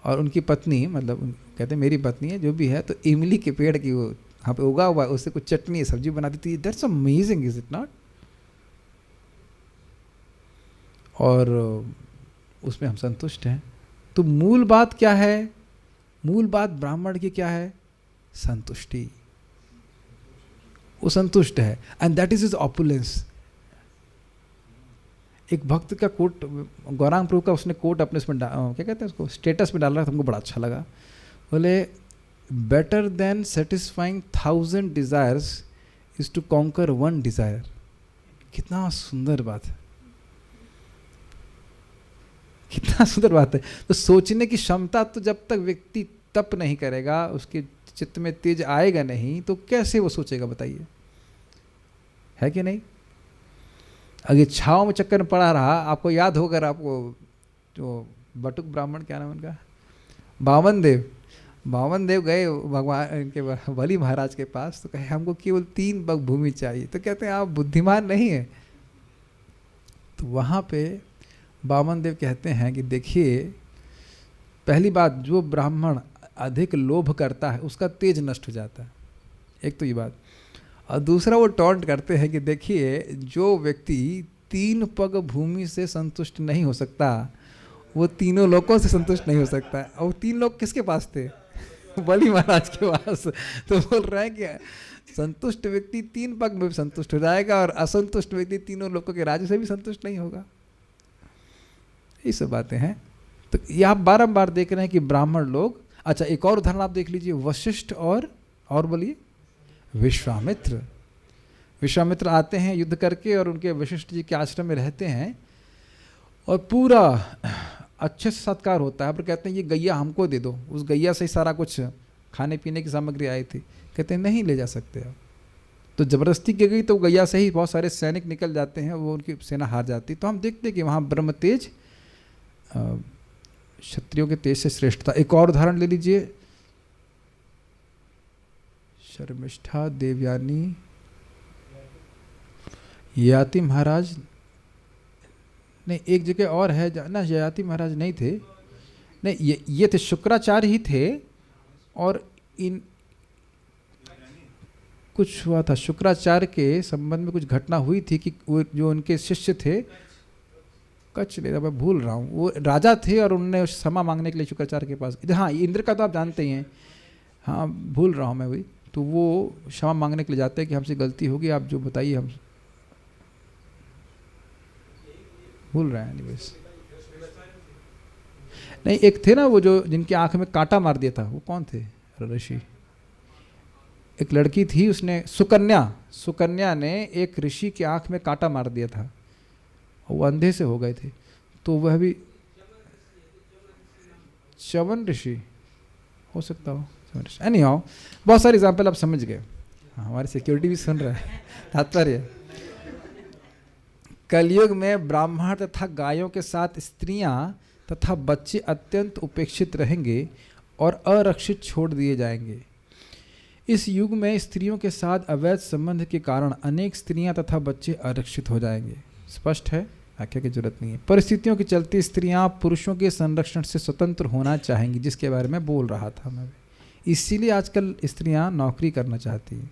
और उनकी पत्नी, मतलब कहते हैं मेरी पत्नी है जो भी है, तो इमली के पेड़ की वो यहाँ पे उगा हुआ है, उससे कुछ चटनी सब्जी बना देती है। That's amazing, is it not? और उसमें हम संतुष्ट हैं। तो मूल बात क्या है? मूल बात ब्राह्मण की क्या है? संतुष्टि। वो संतुष्ट है, and that is is opulence. एक भक्त का कोट, गौरांग प्रभु का, उसने कोट अपने उसमें क्या कहते हैं उसको, स्टेटस में डाल रहा था, हमको बड़ा अच्छा लगा। बोले better than satisfying 1000 desires is to conquer 1 desire. कितना सुंदर बात है, कितना सुंदर बात है। तो सोचने की क्षमता, तो जब तक व्यक्ति तप नहीं करेगा, उसके चित्त में तेज आएगा नहीं, तो कैसे वो सोचेगा बताइए, है कि नहीं? अगर छाव में चक्कर में पड़ा रहा, आपको याद होगा, आपको जो बटुक ब्राह्मण, क्या नाम उनका, बावन देव गए भगवान के बलि महाराज के पास, तो कहे हमको केवल 3 बग भूमि चाहिए। तो कहते हैं आप बुद्धिमान नहीं है। तो वहाँ पे बामन देव कहते हैं कि देखिए, पहली बात, जो ब्राह्मण अधिक लोभ करता है उसका तेज नष्ट हो जाता है, एक तो ये बात। और दूसरा वो टॉन्ट करते हैं कि देखिए, जो व्यक्ति 3 पग भूमि से संतुष्ट नहीं हो सकता, वो तीनों लोकों से संतुष्ट नहीं हो सकता। और 3 लोग किसके पास थे? बलि महाराज के पास। तो बोल रहे हैं कि संतुष्ट व्यक्ति 3 पग में भी संतुष्ट हो जाएगा, और असंतुष्ट व्यक्ति तीनों लोकों के राज्य से भी संतुष्ट नहीं होगा। ये सब बातें हैं। तो ये आप बारंबार देख रहे हैं कि ब्राह्मण लोग। अच्छा, एक और उदाहरण आप देख लीजिए, वशिष्ठ और बोलिए विश्वामित्र। विश्वामित्र आते हैं युद्ध करके, और उनके वशिष्ठ जी के आश्रम में रहते हैं, और पूरा अच्छे से सत्कार होता है। पर कहते हैं ये गैया हमको दे दो। उस गैया से ही सारा कुछ खाने पीने की सामग्री आई थी। कहते हैं नहीं ले जा सकते आप। तो ज़बरदस्ती की गई, तो गैया से ही बहुत सारे सैनिक निकल जाते हैं, वो उनकी सेना हार जाती। तो हम देखते हैं कि वहाँ ब्रह्म तेज क्षत्रियों के तेज से श्रेष्ठ था। एक और उदाहरण ले लीजिए, शर्मिष्ठा देवयानी, ययाति महाराज, नहीं एक जगह और है ना, ययाति महाराज नहीं थे, नहीं ये थे, शुक्राचार्य ही थे। और इन कुछ हुआ था, शुक्राचार्य के संबंध में कुछ घटना हुई थी कि वो जो उनके शिष्य थे, कच्छ ले, मैं भूल रहा हूँ, वो राजा थे, और उन्होंने क्षमा मांगने के लिए शुक्राचार्य के पास, हाँ इंद्र का तो आप जानते ही हैं, हाँ भूल रहा हूँ मैं वही। तो वो क्षमा मांगने के लिए जाते हैं कि हमसे गलती होगी, आप जो बताइए, हम भूल रहे हैं। एनीवेज, नहीं एक थे ना वो जो जिनकी आंख में कांटा मार दिया था, वो कौन थे ऋषि? एक लड़की थी, उसने सुकन्या ने एक ऋषि की आंख में कांटा मार दिया था, वो अंधे से हो गए थे। तो वह भी च्यवन ऋषि हो सकता हो। एनीहाउ, बहुत सारे एग्जाम्पल आप समझ गए। हाँ, हमारी सिक्योरिटी भी सुन रहा है। तात्पर्य, कलयुग में ब्राह्मण तथा गायों के साथ स्त्रियां तथा बच्चे अत्यंत उपेक्षित रहेंगे और अरक्षित छोड़ दिए जाएंगे। इस युग में स्त्रियों के साथ अवैध संबंध के कारण अनेक स्त्रियां तथा बच्चे आरक्षित हो जाएंगे। स्पष्ट है, व्याख्या की जरूरत नहीं है। परिस्थितियों के चलते स्त्रियां पुरुषों के संरक्षण से स्वतंत्र होना चाहेंगी, जिसके बारे में बोल रहा था मैं। इसीलिए आजकल स्त्रियां नौकरी करना चाहती हैं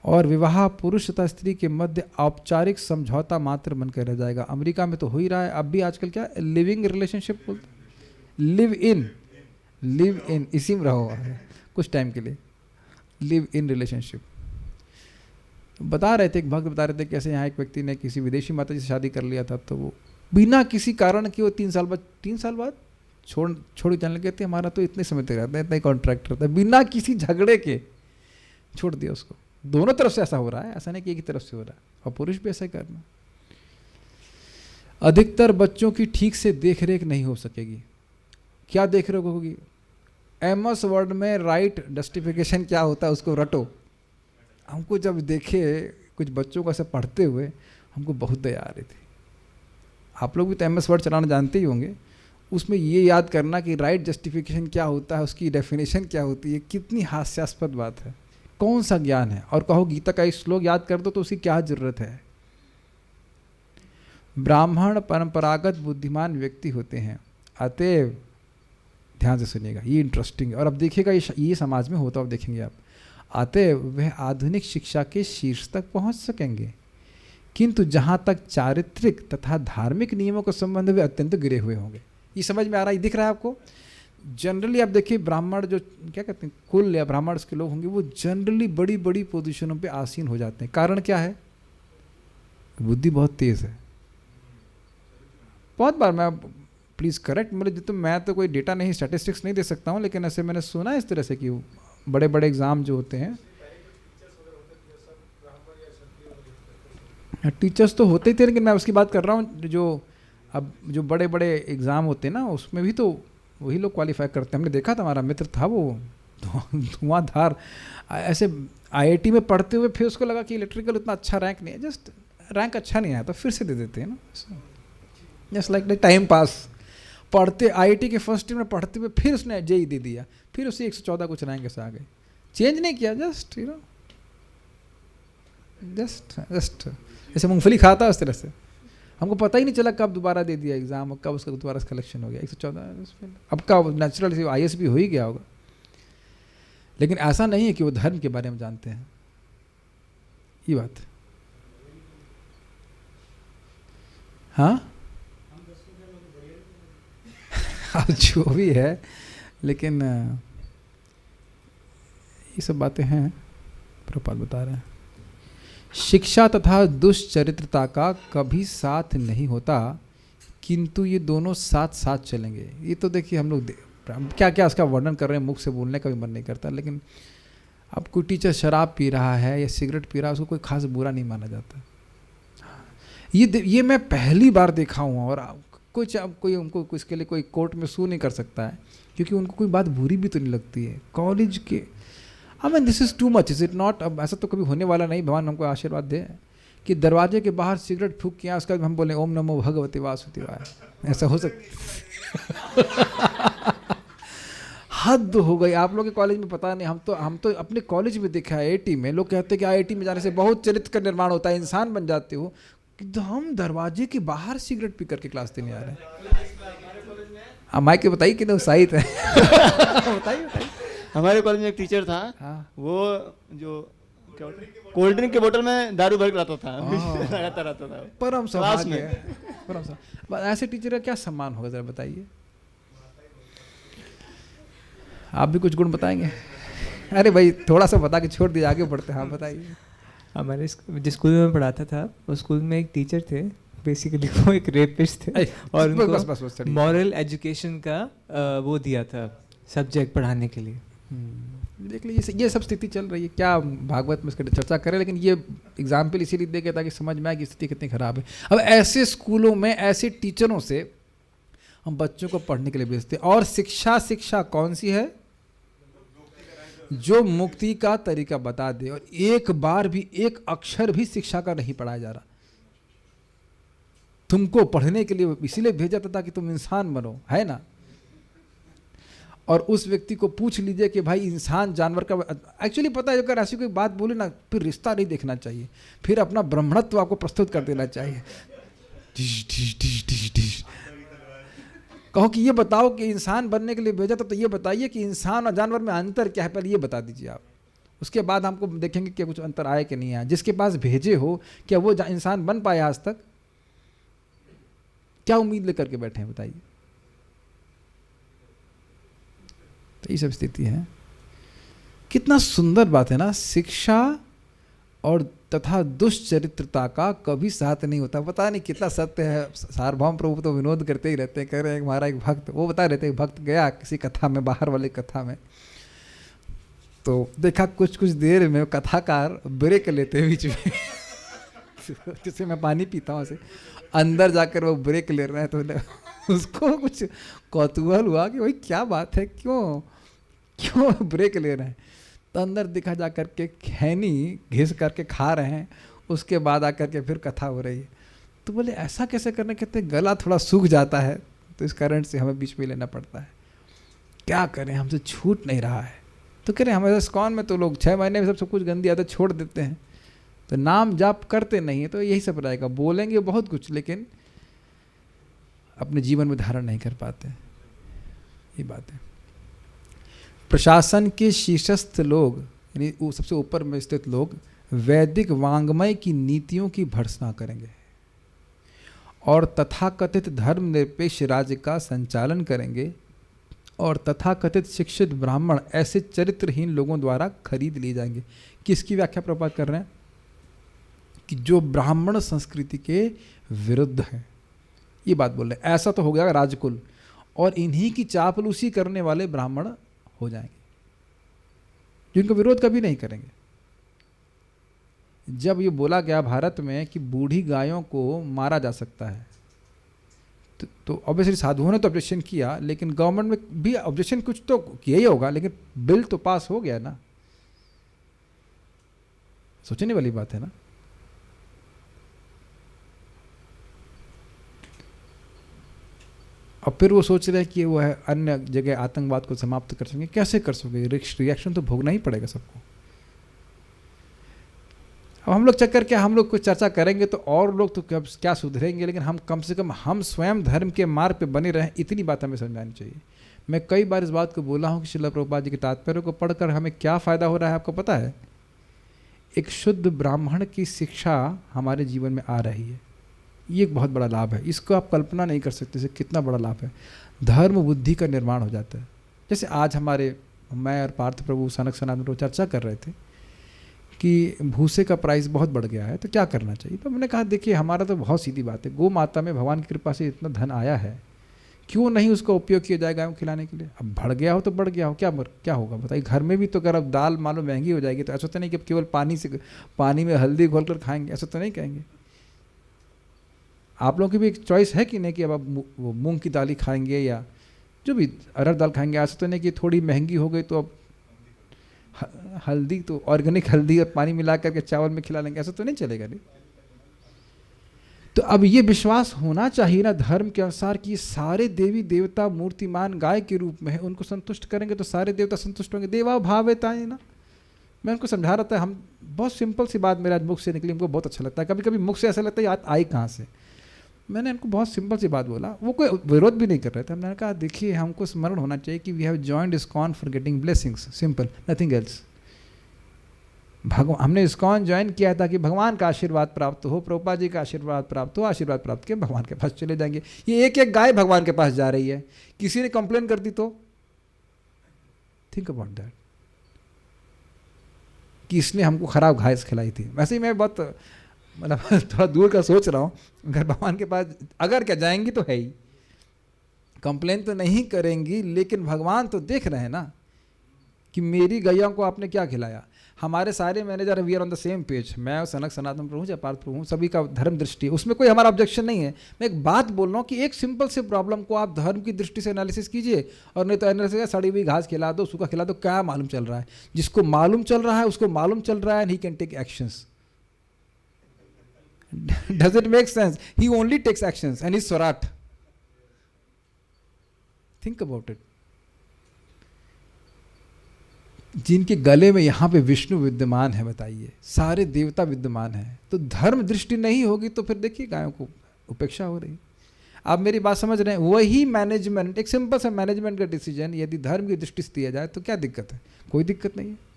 और विवाह पुरुष तथा स्त्री के मध्य औपचारिक समझौता मात्र बनकर रह जाएगा। अमेरिका में तो हो ही रहा है अब भी। आजकल क्या लिविंग रिलेशनशिप बोलते, लिव इन, इसी में रहो कुछ टाइम के लिए, लिव इन रिलेशनशिप। बता रहे थे, एक भक्त बता रहे थे कैसे यहाँ एक व्यक्ति ने किसी विदेशी माता जी से शादी कर लिया था, तो वो बिना किसी कारण के वो 3 साल बाद छोड़ जाने लगे थे। हमारा तो इतने समय तक रहता है, इतना ही कॉन्ट्रैक्ट रहता है, बिना किसी झगड़े के छोड़ दिया उसको। दोनों तरफ से ऐसा हो रहा है, ऐसा नहीं कि एक ही तरफ से हो रहा है, और पुरुष भी ऐसा ही करना। अधिकतर बच्चों की ठीक से देख रेख नहीं हो सकेगी। क्या देख रेख होगी? एमएस वर्ड में राइट जस्टिफिकेशन क्या होता है उसको रटो। हमको जब देखे कुछ बच्चों को ऐसे पढ़ते हुए, हमको बहुत दया आ रही थी। आप लोग भी तो एमएस वर्ड चलाना जानते ही होंगे, उसमें ये याद करना कि राइट जस्टिफिकेशन क्या होता है, उसकी डेफिनेशन क्या होती है, कितनी हास्यास्पद बात है, कौन सा ज्ञान है। और कहो गीता का एक श्लोक याद कर दो तो उसकी क्या जरूरत है। ब्राह्मण परंपरागत बुद्धिमान व्यक्ति होते हैं, अतएव ध्यान से सुनिएगा, ये इंटरेस्टिंग है। और अब देखिएगा ये समाज में होता, अब देखेंगे आप। अतएव वह आधुनिक शिक्षा के शीर्ष तक पहुंच सकेंगे, किंतु जहां तक चारित्रिक तथा धार्मिक नियमों के संबंध में अत्यंत गिरे हुए होंगे। ये समझ में आ रहा है? ये दिख रहा है आपको? जनरली आप देखिए ब्राह्मण जो क्या कहते हैं कुल या ब्राह्मण के लोग होंगे, वो जनरली बड़ी बड़ी पोजीशनों पे आसीन हो जाते हैं। कारण क्या है? बुद्धि बहुत तेज है। बहुत बार, मैं प्लीज़ करेक्ट मेरे, तो मैं तो कोई डेटा नहीं, स्टैटिस्टिक्स नहीं दे सकता हूँ, लेकिन ऐसे मैंने सुना है इस तरह से कि बड़े बड़े एग्ज़ाम जो होते हैं, टीचर्स तो होते ही थे, लेकिन मैं उसकी बात कर रहा हूँ जो अब जो बड़े बड़े एग्ज़ाम होते हैं ना, उसमें भी तो वही लोग क्वालिफाई करते हैं। हमने देखा था, हमारा मित्र था वो धुआंधार ऐसे आईआईटी में पढ़ते हुए, फिर उसको लगा कि इलेक्ट्रिकल उतना अच्छा रैंक नहीं है, जस्ट रैंक अच्छा नहीं आया तो फिर से दे देते हैं ना, जस्ट लाइक टाइम पास। पढ़ते आईआईटी के फर्स्ट ईयर में पढ़ते हुए फिर उसने जेई दे दिया, फिर उसे 114 कुछ रैंक से आ गए, चेंज नहीं किया, जस्ट जस्ट जैसे मूंगफली खाता है उस तरह से। हमको पता ही नहीं चला कब दोबारा दे दिया एग्ज़ाम और कब उसका दोबारा सिलेक्शन हो गया 114। अब का नेचुरल आईएएस भी हो ही गया होगा, लेकिन ऐसा नहीं है कि वो धर्म के बारे में जानते हैं, ये बात। हाँ जो भी है, लेकिन ये सब बातें हैं प्रभुपाद बता रहे हैं। शिक्षा तथा दुष्चरित्रता का कभी साथ नहीं होता, किंतु ये दोनों साथ साथ चलेंगे। ये तो देखिए हम लोग क्या क्या उसका वर्णन कर रहे हैं, मुख से बोलने का भी मन नहीं करता, लेकिन अब कोई टीचर शराब पी रहा है या सिगरेट पी रहा है, उसको कोई खास बुरा नहीं माना जाता। ये मैं पहली बार देखा हूँ, और कोई उनको इसके लिए कोई कोर्ट में सू नहीं कर सकता है, क्योंकि उनको कोई बात बुरी भी तो नहीं लगती है। कॉलेज के I mean this is too much, is it not? अब ऐसा तो कभी होने वाला नहीं, भगवान हमको आशीर्वाद दे कि दरवाजे के बाहर सिगरेट फूंक किया, उसका हम बोले ओम नमो भगवते वासुदेवाय, ऐसा हो सकता? हद हो गई। आप लोग के कॉलेज में पता नहीं, हम तो अपने कॉलेज में देखा है, आईआईटी में लोग कहते हैं कि आईआईटी में जाने से बहुत चरित्र का निर्माण होता है, इंसान बन जाते हो, कि हम दरवाजे के बाहर सिगरेट पी करके क्लास देने आ रहे हैं। हाँ माइक बताइए कितने उत्साहित है। बताइए। हमारे कॉलेज में एक टीचर था, हाँ। वो जो क्या कोल्ड ड्रिंक के बोतल में दारू भर के लाता था, लगाता रहता था परम क्लास सौभाग्य में। है, परम सौभाग्य। ऐसे टीचर का क्या सम्मान होगा जरा बताइए। आप भी कुछ गुण बताएंगे? अरे भाई थोड़ा सा बता के छोड़ दिया, आगे बढ़ते हैं। हाँ बताइए। हमारे जिस स्कूल में मैं पढ़ाता था, उस स्कूल में एक टीचर थे, बेसिकली वो एक रेपिस्ट थे, और उनको मॉरल एजुकेशन का वो दिया था सब्जेक्ट पढ़ाने के लिए। देख लीजिए ये सब स्थिति चल रही है, क्या भागवत में इसकी चर्चा करें, लेकिन ये एग्जाम्पल इसीलिए दे के ताकि समझ में आए कि स्थिति कितनी खराब है। अब ऐसे स्कूलों में ऐसे टीचरों से हम बच्चों को पढ़ने के लिए भेजते हैं, और शिक्षा कौन सी है? जो मुक्ति का तरीका बता दे, और एक बार भी एक अक्षर भी शिक्षा का नहीं पढ़ाया जा रहा। तुमको पढ़ने के लिए इसीलिए भेजा था ताकि तुम इंसान बनो, है ना? और उस व्यक्ति को पूछ लीजिए कि भाई इंसान जानवर का, एक्चुअली पता है अगर ऐसी कोई बात बोले ना, फिर रिश्ता नहीं देखना चाहिए, फिर अपना ब्राह्मणत्व आपको प्रस्तुत कर देना चाहिए। कहो कि ये बताओ कि इंसान बनने के लिए भेजा था, तो ये बताइए कि इंसान और जानवर में अंतर क्या है, पहले ये बता दीजिए आप। उसके बाद हमको देखेंगे कि कुछ अंतर आया कि नहीं आया। जिसके पास भेजे हो, क्या वो इंसान बन पाया आज तक? क्या उम्मीद लेकर के बैठे हैं बताइए। तो ये सब स्थिति है। कितना सुंदर बात है ना, शिक्षा और तथा दुष्चरित्रता का कभी साथ नहीं होता। पता नहीं कितना सत्य है। सार्वभौम प्रभु तो विनोद करते ही रहते हैं, कह रहे हैं हमारा एक भक्त, वो बता रहे थे, भक्त गया किसी कथा में, बाहर वाली कथा में, तो देखा कुछ कुछ देर में कथाकार ब्रेक लेते हैं बीच में जैसे मैं पानी पीता हूँ ऐसे अंदर जाकर वो ब्रेक ले रहे हैं, तो उसको कुछ कौतूहल हुआ कि भाई क्या बात है, क्यों ब्रेक ले रहे हैं। तो अंदर दिखा जा कर के खैनी घिस करके खा रहे हैं, उसके बाद आकर के फिर कथा हो रही है। तो बोले ऐसा कैसे करने, कहते गला थोड़ा सूख जाता है तो इस कारण से हमें बीच में लेना पड़ता है, क्या करें हमसे छूट नहीं रहा है। तो कह रहे हमारे इस्कॉन में तो लोग 6 महीने में सब कुछ गंदी आदत छोड़ देते हैं, तो नाम जाप करते नहीं है, तो यही सब रहेगा, बोलेंगे बहुत कुछ लेकिन अपने जीवन में धारण नहीं कर पाते, ये बात है। प्रशासन के शीर्षस्थ लोग यानी वो सबसे ऊपर में स्थित लोग वैदिक वांग्मय की नीतियों की भर्त्सना करेंगे और तथाकथित धर्मनिरपेक्ष राज्य का संचालन करेंगे, और तथाकथित शिक्षित ब्राह्मण ऐसे चरित्रहीन लोगों द्वारा खरीद लिए जाएंगे। किसकी व्याख्या प्रपात कर रहे हैं कि जो ब्राह्मण संस्कृति के विरुद्ध है, ये बात बोल रहे हैं। ऐसा तो हो गया राजकुल, और इन्हीं की चापलूसी करने वाले ब्राह्मण हो जाएंगे जिनको विरोध कभी नहीं करेंगे। जब ये बोला गया भारत में कि बूढ़ी गायों को मारा जा सकता है, तो ऑब्वियसली साधुओं ने तो ऑब्जेक्शन किया, लेकिन गवर्नमेंट में भी ऑब्जेक्शन कुछ तो किया ही होगा, लेकिन बिल तो पास हो गया ना। सोचने वाली बात है ना। और फिर वो सोच रहे हैं कि वो है अन्य जगह आतंकवाद को समाप्त कर सकेंगे। कैसे कर सकोगे, रिएक्शन तो भोगना ही पड़ेगा सबको। अब हम लोग चक्कर क्या, हम लोग कुछ चर्चा करेंगे तो और लोग तो क्या सुधरेंगे, लेकिन हम कम से कम हम स्वयं धर्म के मार्ग पे बने रहें, इतनी बात हमें समझानी चाहिए। मैं कई बार इस बात को बोला हूँ कि श्रील प्रभुपाद जी के तात्पर्य को पढ़कर हमें क्या फ़ायदा हो रहा है आपको पता है। एक शुद्ध ब्राह्मण की शिक्षा हमारे जीवन में आ रही है, ये एक बहुत बड़ा लाभ है। इसको आप कल्पना नहीं कर सकते इसे कितना बड़ा लाभ है। धर्म बुद्धि का निर्माण हो जाता है। जैसे आज मैं और पार्थ प्रभु सनक सनातन प्रभु चर्चा कर रहे थे कि भूसे का प्राइस बहुत बढ़ गया है, तो क्या करना चाहिए। तो मैंने कहा देखिए हमारा तो बहुत सीधी बात है, गौ माता में भगवान की कृपा से इतना धन आया है, क्यों नहीं उसका उपयोग किया जाए गायों को खिलाने के लिए। अब बढ़ गया हो तो बढ़ गया हो, क्या होगा बताइए। घर में भी तो अगर अब दाल मानो महंगी हो जाएगी तो ऐसा तो नहीं कि केवल पानी में हल्दी घोल कर खाएंगे, ऐसा तो नहीं कहेंगे। आप लोगों की भी एक चॉइस है कि नहीं कि अब आप वो मूंग की दाल ही खाएंगे या जो भी अरहर दाल खाएंगे। ऐसा तो नहीं कि थोड़ी महंगी हो गई तो अब हल्दी तो ऑर्गेनिक हल्दी और पानी मिला करके चावल में खिला लेंगे, ऐसा तो नहीं चलेगा। नहीं तो अब ये विश्वास होना चाहिए ना धर्म के अनुसार कि सारे देवी देवता मूर्तिमान गाय के रूप में है, उनको संतुष्ट करेंगे तो सारे देवता संतुष्ट होंगे। देवा भावेता है ना। मैं उनको समझा रहा था, हम बहुत सिंपल सी बात मेरे आज मुख से निकली, हमको बहुत अच्छा लगता है। कभी कभी मुख से ऐसा लगता है याद आई कहाँ से। मैंने उनको बहुत सिंपल सी बात बोला, वो कोई विरोध भी नहीं कर रहे थे। हमने कहा देखिए हमको स्मरण होना चाहिए कि we have joined ISKCON for getting blessings, simple, nothing else. हमने इस्कॉन ज्वाइन किया था कि भगवान का आशीर्वाद प्राप्त हो, प्रभुपाद जी का आशीर्वाद प्राप्त हो, आशीर्वाद प्राप्त के भगवान के पास चले जाएंगे। ये एक एक गाय भगवान के पास जा रही है, किसी ने कंप्लेन कर दी तो थिंक अबाउट दैट कि इसने हमको खराब घास खिलाई थी। वैसे ही मैं बहुत मतलब थोड़ा दूर का सोच रहा हूँ, अगर भगवान के पास अगर क्या जाएंगी तो है ही, कंप्लेन तो नहीं करेंगी, लेकिन भगवान तो देख रहे हैं ना कि मेरी गैया को आपने क्या खिलाया। हमारे सारे manager we are on the same page, मैं और सनक सनातन प्रभु या पार्थ प्रभु, सभी का धर्म दृष्टि है, उसमें कोई हमारा ऑब्जेक्शन नहीं है। मैं एक बात बोल रहा हूँ कि एक सिंपल से प्रॉब्लम को आप धर्म की दृष्टि से एनालिसिस कीजिए, और नहीं तो एनालिसिस सड़ी हुई घास खिला दो, सूखा खिला दो, क्या मालूम चल रहा है। जिसको मालूम चल रहा है उसको मालूम चल रहा है, and he can take actions. Does it make sense? He only takes actions and he's Swarat. Think about it. जिनके गले में यहाँ पे विष्णु विद्यमान है, बताइए सारे देवता विद्यमान है, तो धर्म दृष्टि नहीं होगी तो फिर देखिए गायों को उपेक्षा हो रही। आप मेरी बात समझ रहे हैं। वही मैनेजमेंट, एक सिंपल सा मैनेजमेंट का डिसीजन यदि धर्म की दृष्टि से दिया जाए तो क्या दिक्कत है, कोई दिक्कत नहीं है।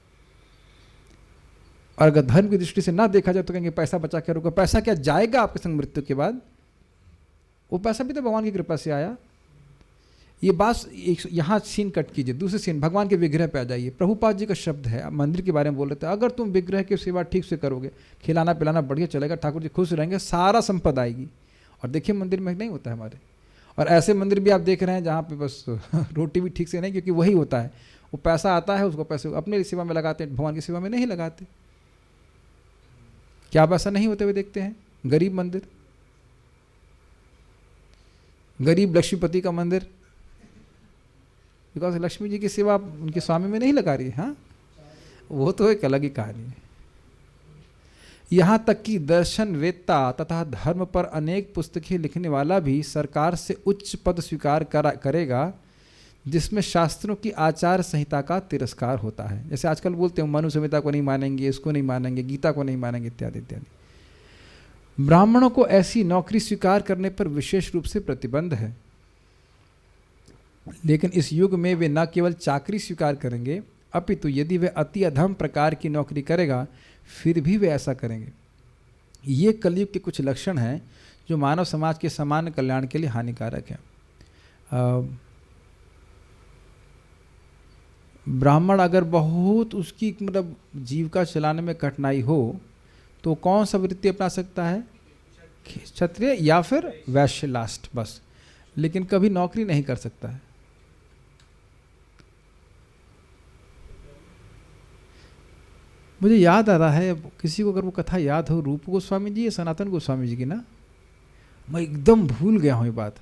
और अगर धर्म की दृष्टि से ना देखा जाए तो कहेंगे पैसा बचा के रखो। पैसा क्या जाएगा आपके संग मृत्यु के बाद? वो पैसा भी तो भगवान की कृपा से आया। ये बात यहाँ सीन कट कीजिए, दूसरे सीन भगवान के विग्रह पे आ जाइए। प्रभुपाद जी का शब्द है, मंदिर के बारे में बोल रहे थे, अगर तुम विग्रह की सेवा ठीक से करोगे, खिलाना पिलाना बढ़िया चलेगा, ठाकुर जी खुश रहेंगे, सारा संपदा आएगी। और देखिए मंदिर में नहीं होता है हमारे। और ऐसे मंदिर भी आप देख रहे हैं जहाँ पे बस रोटी भी ठीक से नहीं, क्योंकि वही होता है, वो पैसा आता है उसको पैसे अपने सेवा में लगाते हैं, भगवान की सेवा में नहीं लगाते। क्या आप ऐसा नहीं होते हुए देखते हैं? गरीब मंदिर, गरीब लक्ष्मीपति का मंदिर, बिकॉज लक्ष्मी जी की सेवा उनके स्वामी में नहीं लगा रही है। हाँ, वो तो एक अलग ही कहानी है। यहाँ तक कि दर्शन वेत्ता तथा धर्म पर अनेक पुस्तकें लिखने वाला भी सरकार से उच्च पद स्वीकार करेगा जिसमें शास्त्रों की आचार संहिता का तिरस्कार होता है। जैसे आजकल बोलते हैं मनु संहिता को नहीं मानेंगे, इसको नहीं मानेंगे, गीता को नहीं मानेंगे, इत्यादि इत्यादि। ब्राह्मणों को ऐसी नौकरी स्वीकार करने पर विशेष रूप से प्रतिबंध है, लेकिन इस युग में वे न केवल चाकरी स्वीकार करेंगे अपितु यदि वे अति अधम प्रकार की नौकरी करेगा फिर भी वे ऐसा करेंगे। ये कलयुग के कुछ लक्षण हैं जो मानव समाज के सामान्य कल्याण के लिए हानिकारक हैं। ब्राह्मण अगर बहुत उसकी मतलब जीविका चलाने में कठिनाई हो तो कौन सा वृत्ति अपना सकता है? क्षत्रिय या फिर वैश्य लास्ट, बस, लेकिन कभी नौकरी नहीं कर सकता है। मुझे याद आ रहा है, किसी को अगर वो कथा याद हो, रूप गोस्वामी जी या सनातन गोस्वामी जी की ना, मैं एकदम भूल गया हूँ ये बात,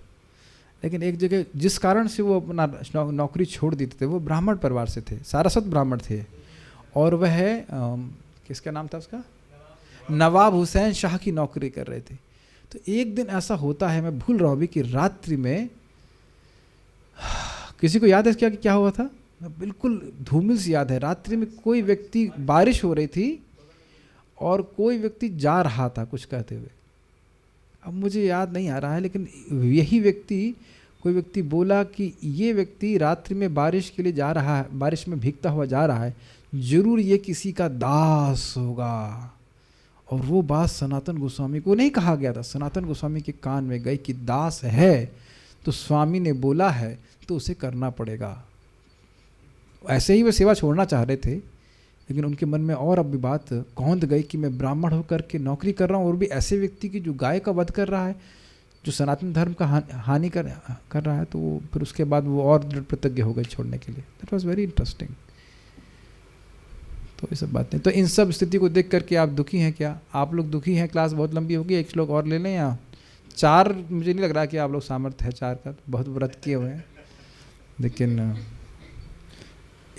लेकिन एक जगह जिस कारण से वो अपना नौकरी छोड़ देते थे, वो ब्राह्मण परिवार से थे, सारस्वत ब्राह्मण थे, और वह किसका नाम था उसका, नवाब हुसैन शाह की नौकरी कर रहे थे। तो एक दिन ऐसा होता है, मैं भूल रहा हूँ अभी, कि रात्रि में किसी को याद है क्या क्या हुआ था? बिल्कुल धूमिल से याद है। रात्रि में कोई व्यक्ति, बारिश हो रही थी और कोई व्यक्ति जा रहा था कुछ कहते हुए, अब मुझे याद नहीं आ रहा है, लेकिन यही व्यक्ति, कोई व्यक्ति बोला कि ये व्यक्ति रात्रि में बारिश के लिए जा रहा है, बारिश में भीगता हुआ जा रहा है, जरूर ये किसी का दास होगा। और वो बात सनातन गोस्वामी को नहीं कहा गया था, सनातन गोस्वामी के कान में गई कि दास है तो स्वामी ने बोला है तो उसे करना पड़ेगा। ऐसे ही वे सेवा छोड़ना चाह रहे थे, लेकिन उनके मन में और अब भी बात कौंध गई कि मैं ब्राह्मण होकर के नौकरी कर रहा हूँ और भी ऐसे व्यक्ति की जो गाय का वध कर रहा है, जो सनातन धर्म का हानि कर रहा है। तो वो फिर उसके बाद वो और दृढ़ प्रतिज्ञ हो गए छोड़ने के लिए। That was very interesting. तो ये सब बातें, तो इन सब स्थिति को देख करके आप दुखी हैं क्या? आप लोग दुखी हैं? क्लास बहुत लंबी होगी, एक श्लोक और ले लें या 4? मुझे नहीं लग रहा कि आप लोग सामर्थ्य है 4 का, बहुत व्रत किए हुए हैं, लेकिन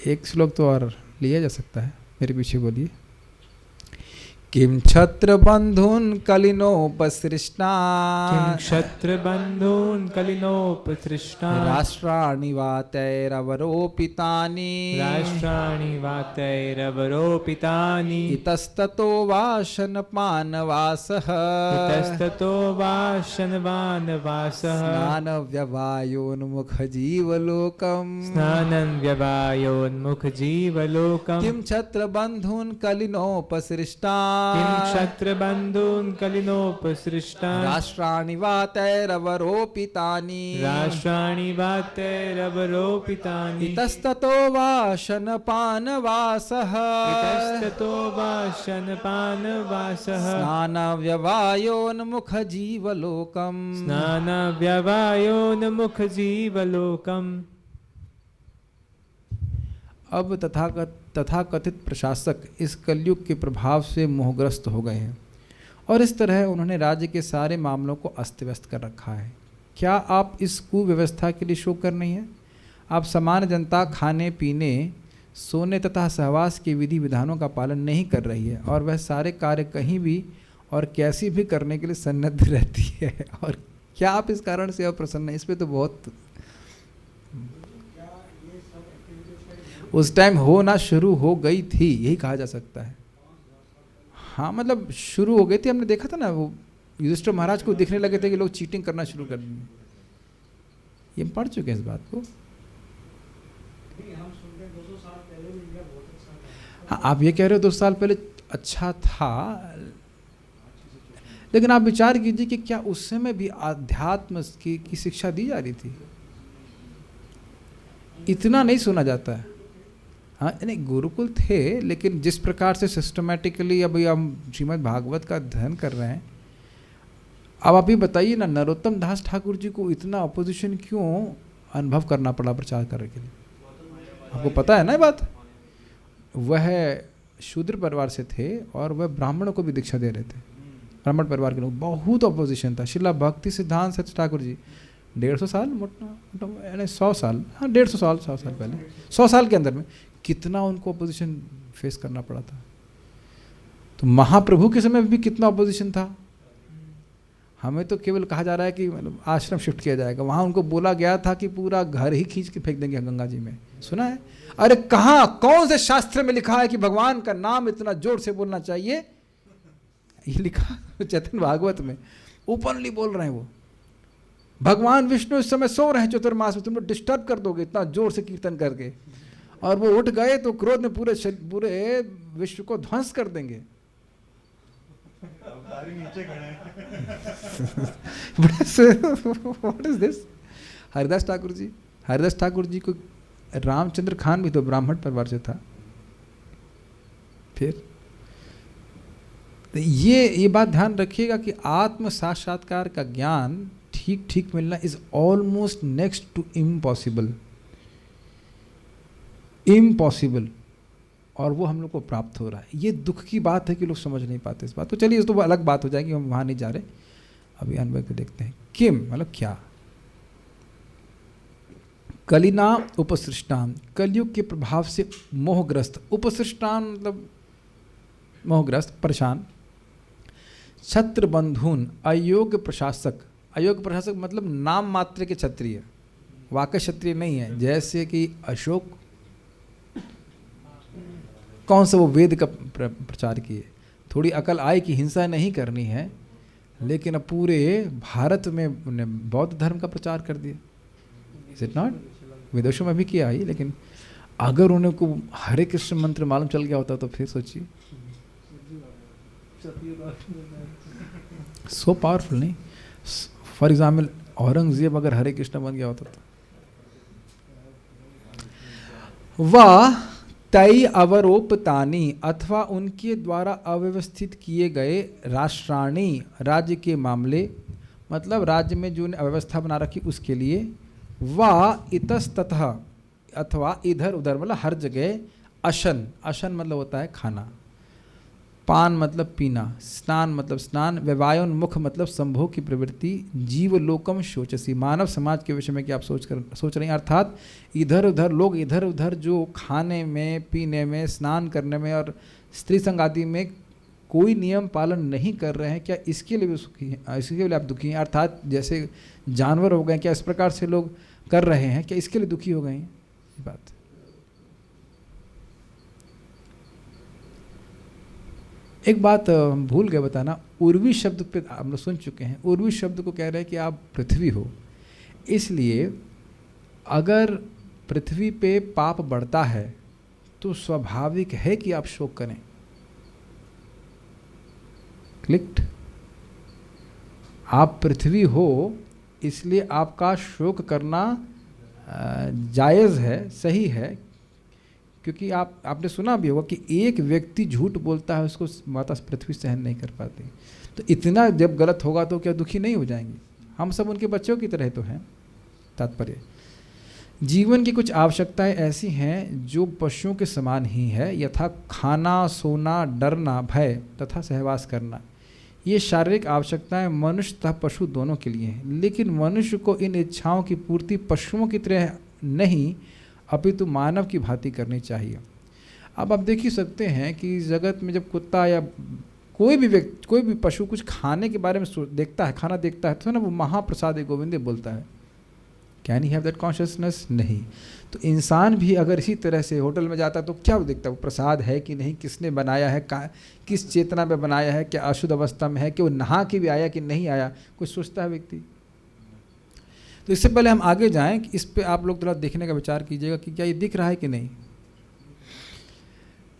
एक श्लोक तो और लिया जा सकता है। मेरे पीछे बोलिए। किम छत्र बंधुन कलिनोपसृष्टा, किम क्षत्र बंधून कलिनोपसृष्टा, राष्ट्राणि वातैरवरोपितानि, राष्ट्राणि वातैरवरोपितानि, इतस्ततो वाशनपानवासः, इतस्ततो वाशनपानवासः, स्नानव्यवायोन्मुखजीवलोकम्, स्नानव्यवायोन्मुखजीवलोकम्, किं छत्र बंधून् कलिनोपसृष्टा, किं क्षत्र बंधून कलिनोपसृष्टा, राष्ट्राणि वातैरवरोपितानि, राष्ट्राणि वातैरवरोपितानि, इतस्ततो वाशनपानवासः, इतस्ततो वाशनपानवासः, स्नानव्यवायोन्मुखजीवलोकम्, स्नानव्यवायोन्मुखजीवलोकम्। अब तथाकथित प्रशासक इस कलयुग के प्रभाव से मोहग्रस्त हो गए हैं और इस तरह उन्होंने राज्य के सारे मामलों को अस्त व्यस्त कर रखा है। क्या आप इस कुव्यवस्था के लिए शोक कर नहीं है? आप सामान्य जनता खाने पीने, सोने तथा सहवास के विधि विधानों का पालन नहीं कर रही है और वह सारे कार्य कहीं भी और कैसी भी करने के लिए सन्नद्ध रहती है। और क्या आप इस कारण से अप्रसन्न हैं? इस पर तो बहुत उस टाइम होना शुरू हो गई थी, यही कहा जा सकता है। हाँ, मतलब शुरू हो गई थी। हमने देखा था ना, वो युधिष्ठिर महाराज को दिखने लगे थे कि लोग चीटिंग करना शुरू कर देंगे। ये हम पढ़ चुके हैं इस बात को। हाँ, आप ये कह रहे हो 2 साल पहले अच्छा था, लेकिन आप विचार कीजिए कि क्या उस समय भी आध्यात्म की शिक्षा दी जा रही थी? इतना नहीं सुना जाता है। हाँ, यानी गुरुकुल थे, लेकिन जिस प्रकार से सिस्टमेटिकली अभी हम श्रीमद् भागवत का अध्ययन कर रहे हैं, अब आप ये बताइए ना, नरोत्तम दास ठाकुर जी को इतना अपोजिशन क्यों अनुभव करना पड़ा प्रचार करने के लिए? आपको पता है ना ये बात? वह शूद्र परिवार से थे और वह ब्राह्मणों को भी दीक्षा दे रहे थे। ब्राह्मण परिवार के लोग, बहुत अपोजिशन था। शिला भक्ति सिद्धांत सच ठाकुर जी 150 साल यानी 100 साल, हाँ 150 साल, 100 साल पहले, 100 साल के अंदर में कितना उनको अपोजिशन फेस करना पड़ा था। तो महाप्रभु के समय भी कितना अपोजिशन था। हमें तो केवल कहा जा रहा है कि मतलब आश्रम शिफ्ट किया जाएगा, वहाँ उनको बोला गया था कि पूरा घर ही खींच के फेंक देंगे गंगा जी में। सुना है? अरे कहाँ, कौन से शास्त्र में लिखा है कि भगवान का नाम इतना जोर से बोलना चाहिए? ये लिखा चैतन्य भागवत में, ओपनली बोल रहे हैं वो। भगवान विष्णु इस समय सो रहे हैं चतुर्मास में, तुम लोग डिस्टर्ब कर दोगे इतना जोर से कीर्तन करके, और वो उठ गए तो क्रोध में पूरे विश्व को ध्वंस कर देंगे। What is this? Haridas Thakur ji को रामचंद्र खान भी तो ब्राह्मण परिवार से था। फिर ये बात ध्यान रखिएगा कि आत्म साक्षात्कार का ज्ञान ठीक ठीक मिलना is almost next to impossible, और वो हम लोग को प्राप्त हो रहा है। ये दुख की बात है कि लोग समझ नहीं पाते इस बात। तो चलिए, इस तो अलग बात हो जाएगी, हम वहाँ नहीं जा रहे, अभी अनुभव को देखते हैं। किम मतलब क्या? कलिना उपसृष्टान, कलयुग के प्रभाव से मोहग्रस्त, उपसृष्टान मतलब मोहग्रस्त, परेशान। छत्र बंधुन, अयोग्य प्रशासक, अयोग्य प्रशासक मतलब नाम मात्र के क्षत्रिय, वाकई क्षत्रिय नहीं है। जैसे कि अशोक, कौन सा वो वेद का प्रचार किए, थोड़ी अकल आई कि हिंसा नहीं करनी है, लेकिन अब पूरे भारत में बौद्ध धर्म का प्रचार कर दिया। Is it not? विदेशों में भी किया है, लेकिन अगर उन्हें को हरे कृष्ण मंत्र मालूम चल गया होता तो फिर सोचिए, सो पावरफुल नहीं। फॉर एग्जाम्पल औरंगजेब अगर हरे कृष्ण बन गया होता तो। वह तय अवरोपतानी, अथवा उनके द्वारा अव्यवस्थित किए गए राष्ट्राणी, राज्य के मामले, मतलब राज्य में जो अव्यवस्था बना रखी उसके लिए। वा इतस्ततः, अथवा इधर उधर मतलब हर जगह। अशन, अशन मतलब होता है खाना। पान मतलब पीना। स्नान मतलब स्नान। व्यवायोन्मुख मतलब संभोग की प्रवृत्ति। जीवलोकम शोचसी, मानव समाज के विषय में क्या आप सोच रही हैं, अर्थात इधर उधर लोग इधर उधर जो खाने में, पीने में, स्नान करने में और स्त्री संग आदि में कोई नियम पालन नहीं कर रहे हैं, क्या इसके लिए भी सुखी हैं? इसके लिए आप दुखी हैं? अर्थात जैसे जानवर हो गए, क्या इस प्रकार से लोग कर रहे हैं, क्या इसके लिए दुखी हो गए हैं? ये बात एक बात भूल गए बताना, उर्वी शब्द पे हम लोग सुन चुके हैं। उर्वी शब्द को कह रहे हैं कि आप पृथ्वी हो, इसलिए अगर पृथ्वी पे पाप बढ़ता है तो स्वाभाविक है कि आप शोक करें। क्लिक्ड? आप पृथ्वी हो इसलिए आपका शोक करना जायज़ है, सही है, क्योंकि आपने सुना भी होगा कि एक व्यक्ति झूठ बोलता है उसको माता पृथ्वी सहन नहीं कर पाती। तो इतना जब गलत होगा तो क्या दुखी नहीं हो जाएंगे? हम सब उनके बच्चों की तरह तो हैं। तात्पर्य, जीवन की कुछ आवश्यकताएं ऐसी हैं जो पशुओं के समान ही है, यथा खाना, सोना, डरना, भय तथा सहवास करना। ये शारीरिक आवश्यकताएं मनुष्य तथा पशु दोनों के लिए हैं, लेकिन मनुष्य को इन इच्छाओं की पूर्ति पशुओं की तरह नहीं अपितु मानव की भांति करनी चाहिए। अब आप देख ही सकते हैं कि जगत में जब कुत्ता या कोई भी व्यक्ति, कोई भी पशु कुछ खाने के बारे में देखता है, खाना देखता है, तो ना वो महाप्रसाद गोविंदे बोलता है। Can he have that consciousness? नहीं। तो इंसान भी अगर इसी तरह से होटल में जाता है तो क्या वो देखता है, वो प्रसाद है कि नहीं, किसने बनाया है, किस चेतना में बनाया है, क्या अशुद्ध अवस्था में है, कि वो नहा के भी आया कि नहीं आया, कुछ सोचता है व्यक्ति। तो इससे पहले हम आगे जाएं कि इस पे आप लोग थोड़ा देखने का विचार कीजिएगा कि क्या ये दिख रहा है कि नहीं।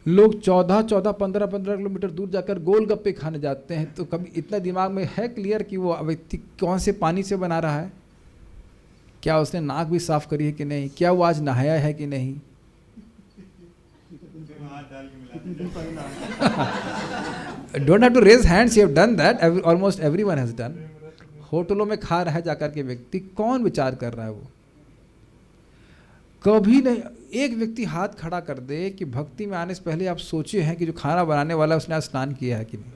लोग 14-14, 15-15 किलोमीटर दूर जाकर गोलगप्पे खाने जाते हैं, तो कभी इतना दिमाग में है क्लियर कि वो व्यक्ति कौन से पानी से बना रहा है, क्या उसने नाक भी साफ करी है कि नहीं, क्या वो आज नहाया है कि नहीं। Don't have to raise hands, you have done that, almost everyone has done. होटलों में खा रहा है जाकर के व्यक्ति, कौन विचार कर रहा है? वो कभी नहीं। एक व्यक्ति हाथ खड़ा कर दे कि भक्ति में आने से पहले आप सोचे हैं कि जो खाना बनाने वाला है उसने आज स्नान किया है कि नहीं?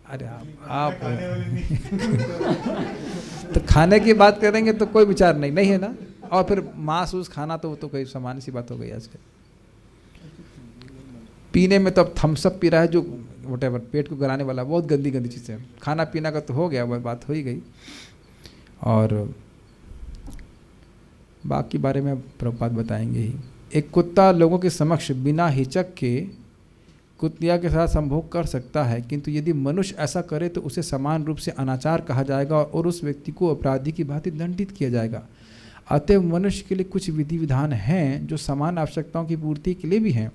अरे आप तो खाने की बात करेंगे तो कोई विचार नहीं है ना। और फिर मांस उस खाना तो वो तो कोई सामान्य सी बात हो गई आजकल। पीने में तो अब थम्स अप पी रहा है जो व्हाटएवर पेट को गलाने वाला, बहुत गंदी गंदी चीज़ें। खाना पीना का तो हो गया, वह बात हो ही गई। और बाकी बारे में प्रभुपाद बताएंगे ही। एक कुत्ता लोगों के समक्ष बिना हिचक के कुतिया के साथ संभोग कर सकता है, किंतु यदि मनुष्य ऐसा करे तो उसे समान रूप से अनाचार कहा जाएगा और उस व्यक्ति को अपराधी की भांति दंडित किया जाएगा। अतः मनुष्य के लिए कुछ विधि विधान हैं जो समान आवश्यकताओं की पूर्ति के लिए भी हैं।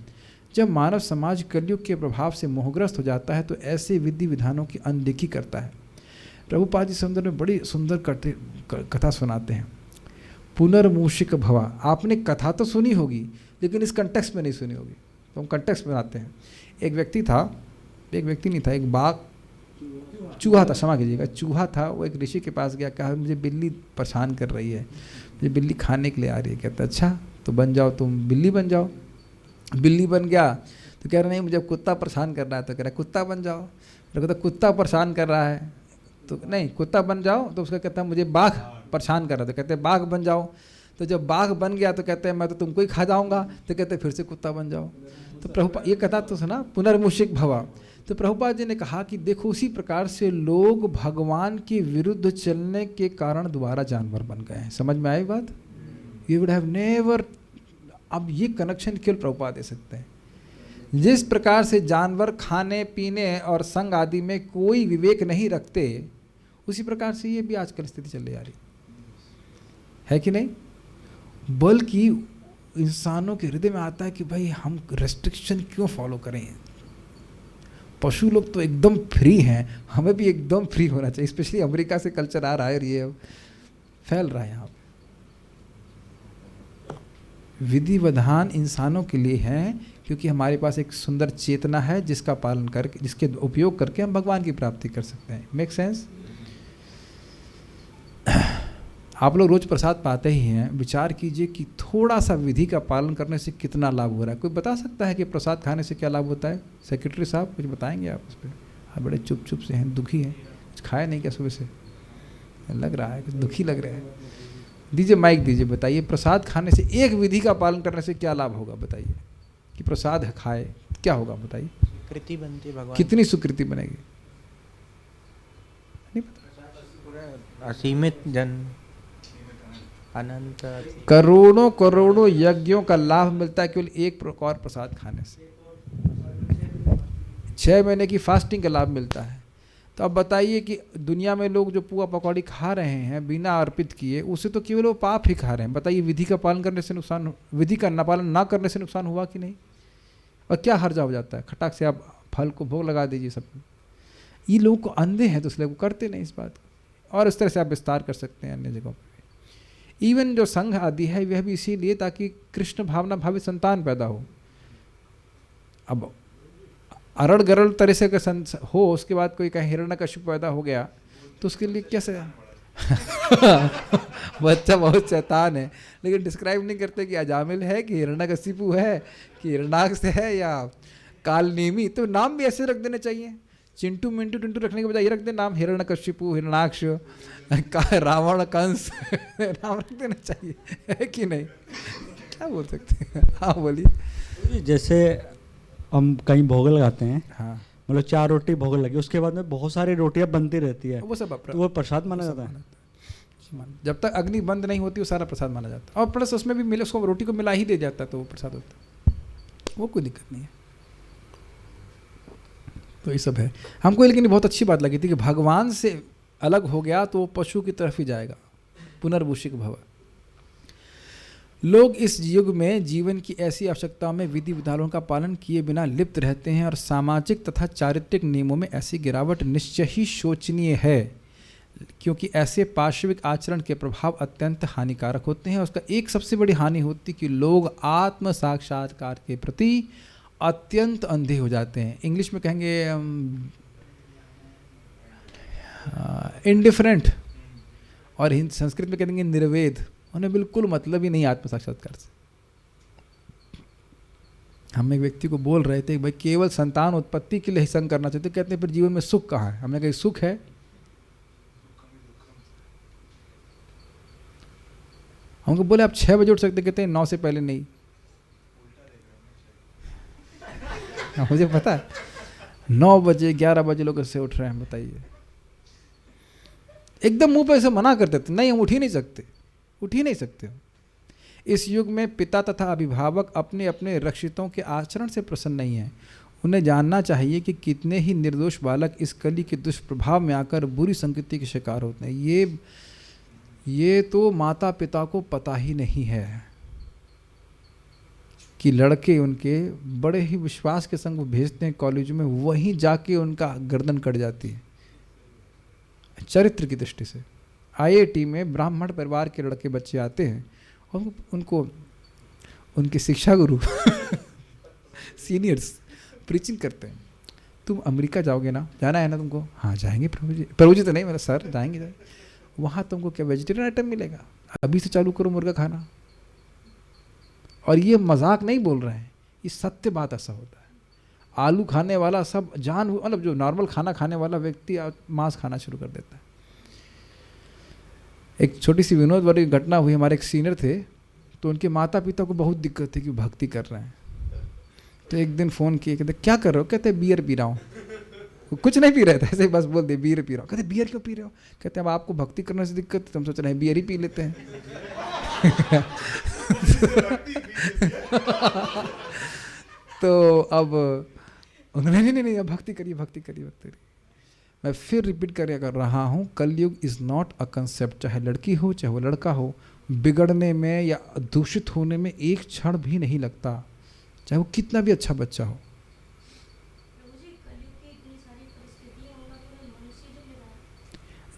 जब मानव समाज कलयुग के प्रभाव से मोहग्रस्त हो जाता है तो ऐसे विधि विधानों की अनदेखी करता है। प्रभुपाद जी संदर्भ में बड़ी सुंदर कथा सुनाते हैं। पुनर्मूषिक भवा, आपने कथा तो सुनी होगी लेकिन इस कंटेक्स्ट में नहीं सुनी होगी, तो हम कंटेक्स्ट में आते हैं। एक व्यक्ति था, एक व्यक्ति नहीं था, एक बाघ, चूहा था, क्षमा कीजिएगा, चूहा था। वो एक ऋषि के पास गया, कहा मुझे बिल्ली परेशान कर रही है, मुझे बिल्ली खाने के लिए आ रही है। कहता अच्छा तो बन जाओ, तुम बिल्ली बन जाओ। बिल्ली बन गया तो कह रहा नहीं मुझे कुत्ता परेशान कर रहा है, तो कह रहा कुत्ता बन जाओ। तो कहता कुत्ता परेशान कर रहा है तो नहीं कुत्ता बन जाओ। तो उसका कहता है मुझे बाघ परेशान कर रहा है, तो कहते हैं बाघ बन जाओ। तो जब बाघ बन गया तो कहते हैं मैं तो तुमको ही खा जाऊंगा, तो कहते हैं फिर से कुत्ता बन जाओ। तो प्रभुपाद ये कथा तो सुना, पुनर्मूषिक भवा। तो प्रभुपाद जी ने कहा कि देखो उसी प्रकार से लोग भगवान के विरुद्ध चलने के कारण दोबारा जानवर बन गए हैं। समझ में आई बात? You would have never. अब ये कनेक्शन केवल प्रभुपाद दे सकते हैं। जिस प्रकार से जानवर खाने पीने और संग आदि में कोई विवेक नहीं रखते, उसी प्रकार से ये भी आजकल स्थिति चल रही आ रही है कि नहीं? बल्कि इंसानों के हृदय में आता है कि भाई हम रेस्ट्रिक्शन क्यों फॉलो करें? पशु लोग तो एकदम फ्री हैं, हमें भी एकदम फ्री होना चाहिए। स्पेशली अमेरिका से कल्चर आ रहा है और ये फैल रहा है यहाँ पे। विधि विधान इंसानों के लिए हैं क्योंकि हमारे पास एक सुंदर चेतना है जिसका पालन करके, जिसके उपयोग करके हम भगवान की प्राप्ति कर सकते हैं। Make sense? आप लोग रोज प्रसाद पाते ही हैं, विचार कीजिए कि थोड़ा सा विधि का पालन करने से कितना लाभ हो रहा है। कोई बता सकता है कि प्रसाद खाने से क्या लाभ होता है? सेक्रेटरी साहब कुछ बताएंगे आप उस पर? आप बड़े चुप चुप से हैं, दुखी हैं, कुछ खाया नहीं क्या सुबह से? लग रहा है कुछ दुखी लग रहे हैं। दीजिए माइक दीजिए, बताइए प्रसाद खाने से, एक विधि का पालन करने से क्या लाभ होगा बताइए? कि प्रसाद खाए क्या होगा बताइए? कृति बनती भगवान, कितनी सुकृति बनेगी? नहीं पता। असीमित जन, अनंत, करोड़ों करोड़ों यज्ञों का लाभ मिलता है केवल एक प्रकार प्रसाद खाने से। 6 महीने की फास्टिंग का लाभ मिलता है। तो अब बताइए कि दुनिया में लोग जो पुआ पकौड़ी खा रहे हैं बिना अर्पित किए, उसे तो केवल वो पाप ही खा रहे हैं। बताइए विधि का पालन करने से नुकसान, विधि का न पालन ना करने से नुकसान हुआ कि नहीं? और क्या हर्जा हो जाता है? खटाक से आप फल को भोग लगा दीजिए सब। ये लोग को अंधे हैं तो इसलिए वो करते नहीं इस बात को। और इस तरह से आप विस्तार कर सकते हैं अन्य जगहों पर। इवन जो संघ आदि है वह भी इसीलिए ताकि कृष्ण भावना भावित संतान पैदा हो। अब अरड़ गरड़ तरह से हो, उसके बाद कोई कहीं हिरण्यकश्यप पैदा हो गया तो उसके लिए कैसे बच्चा बहुत शैतान है, लेकिन डिस्क्राइब नहीं करते कि अजामिल है कि हिरण्यकशिपु है कि हिरणाक्ष है या कालनेमी। तो नाम भी ऐसे रख देने चाहिए। चिंटू मिंटू टिंटू रखने के बजाय ये रख दे नाम, हिरण्यकशिपु, हिरणाक्ष, रावण, कंस नाम रख देना चाहिए, है कि नहीं? क्या बोल सकते हैं? हाँ बोलिए। जैसे हम कहीं भोग लगाते हैं, हाँ, मतलब 4 रोटी भोग लगी, उसके बाद में बहुत सारी रोटियां बनती रहती है, वो सब तो वो प्रसाद माना जाता है। जब तक अग्नि बंद नहीं होती वो सारा प्रसाद माना जाता है। और प्लस उसमें भी मिले, उसको रोटी को मिला ही दे जाता है तो वो प्रसाद होता है, वो कोई दिक्कत नहीं है। तो ये सब है। हमको लेकिन बहुत अच्छी बात लगी थी कि भगवान से अलग हो गया तो वो पशु की तरफ ही जाएगा। पुनर्भूषिक भव। लोग इस युग में जीवन की ऐसी आवश्यकताओं में विधि विधानों का पालन किए बिना लिप्त रहते हैं और सामाजिक तथा चारित्रिक नियमों में ऐसी गिरावट निश्चय ही शोचनीय है, क्योंकि ऐसे पार्श्विक आचरण के प्रभाव अत्यंत हानिकारक होते हैं। उसका एक सबसे बड़ी हानि होती कि लोग आत्म साक्षात्कार के प्रति अत्यंत अंधे हो जाते हैं। इंग्लिश में कहेंगे इनडिफरेंट, और हिंद संस्कृत में कह देंगे निर्वेद, उन्हें बिल्कुल मतलब ही नहीं आत्म साक्षात्कार से। हम एक व्यक्ति को बोल रहे थे कि भाई केवल संतान उत्पत्ति के लिए ही संग करना चाहते, कहते हैं फिर जीवन में सुख कहाँ है? हमने कहा सुख है, हमको बोले आप 6 बजे उठ सकते, कहते हैं 9 से पहले नहीं। मुझे पता है 9 बजे 11 बजे लोग इससे उठ रहे हैं, बताइए। एकदम मुंह पे ऐसे मना कर देते, नहीं हम उठ ही नहीं सकते, उठ ही नहीं सकते। इस युग में पिता तथा अभिभावक अपने अपने रक्षितों के आचरण से प्रसन्न नहीं हैं। उन्हें जानना चाहिए कि कितने ही निर्दोष बालक इस कली के दुष्प्रभाव में आकर बुरी संगति के शिकार होते हैं। ये तो माता पिता को पता ही नहीं है कि लड़के उनके बड़े ही विश्वास के संग वो भेजते हैं कॉलेज में, वहीं जाके उनका गर्दन कट जाती है चरित्र की दृष्टि से। IIT में ब्राह्मण परिवार के लड़के बच्चे आते हैं और उनको उनके शिक्षा गुरु सीनियर्स प्रीचिंग करते हैं, तुम अमेरिका जाओगे ना, जाना है ना तुमको? हाँ जाएंगे प्रभु जी। प्रभु जी तो नहीं, मेरा सर जाएंगे। वहाँ तुमको क्या वेजिटेरियन आइटम मिलेगा, अभी से चालू करो मुर्गा खाना। और ये मजाक नहीं बोल रहे हैं, ये सत्य बात ऐसा होता है। आलू खाने वाला सब मतलब जो नॉर्मल खाना खाने वाला व्यक्ति मांस खाना शुरू कर देता है। एक छोटी सी विनोद वाली घटना हुई, हमारे एक सीनियर थे, तो उनके माता पिता को बहुत दिक्कत थी कि भक्ति कर रहे हैं। तो एक दिन फ़ोन किए, कहते क्या कर रहे हो? कहते बियर पी रहा हूँ। कुछ नहीं पी रहे थे, ऐसे ही बस बोल दे बियर पी रहा हूँ। कहते बियर क्यों पी रहे हो? कहते अब आपको भक्ति करने से दिक्कत है, तो हम सोच रहे हैं बियर ही पी लेते हैं। तो अब नहीं, अब भक्ति करिए, भक्ति करिए, भक्ति करिए। मैं फिर रिपीट कर रहा हूँ, कलयुग इज़ नॉट अ कंसेप्ट। चाहे लड़की हो चाहे वो लड़का हो, बिगड़ने में या दूषित होने में एक क्षण भी नहीं लगता, चाहे वो कितना भी अच्छा बच्चा हो।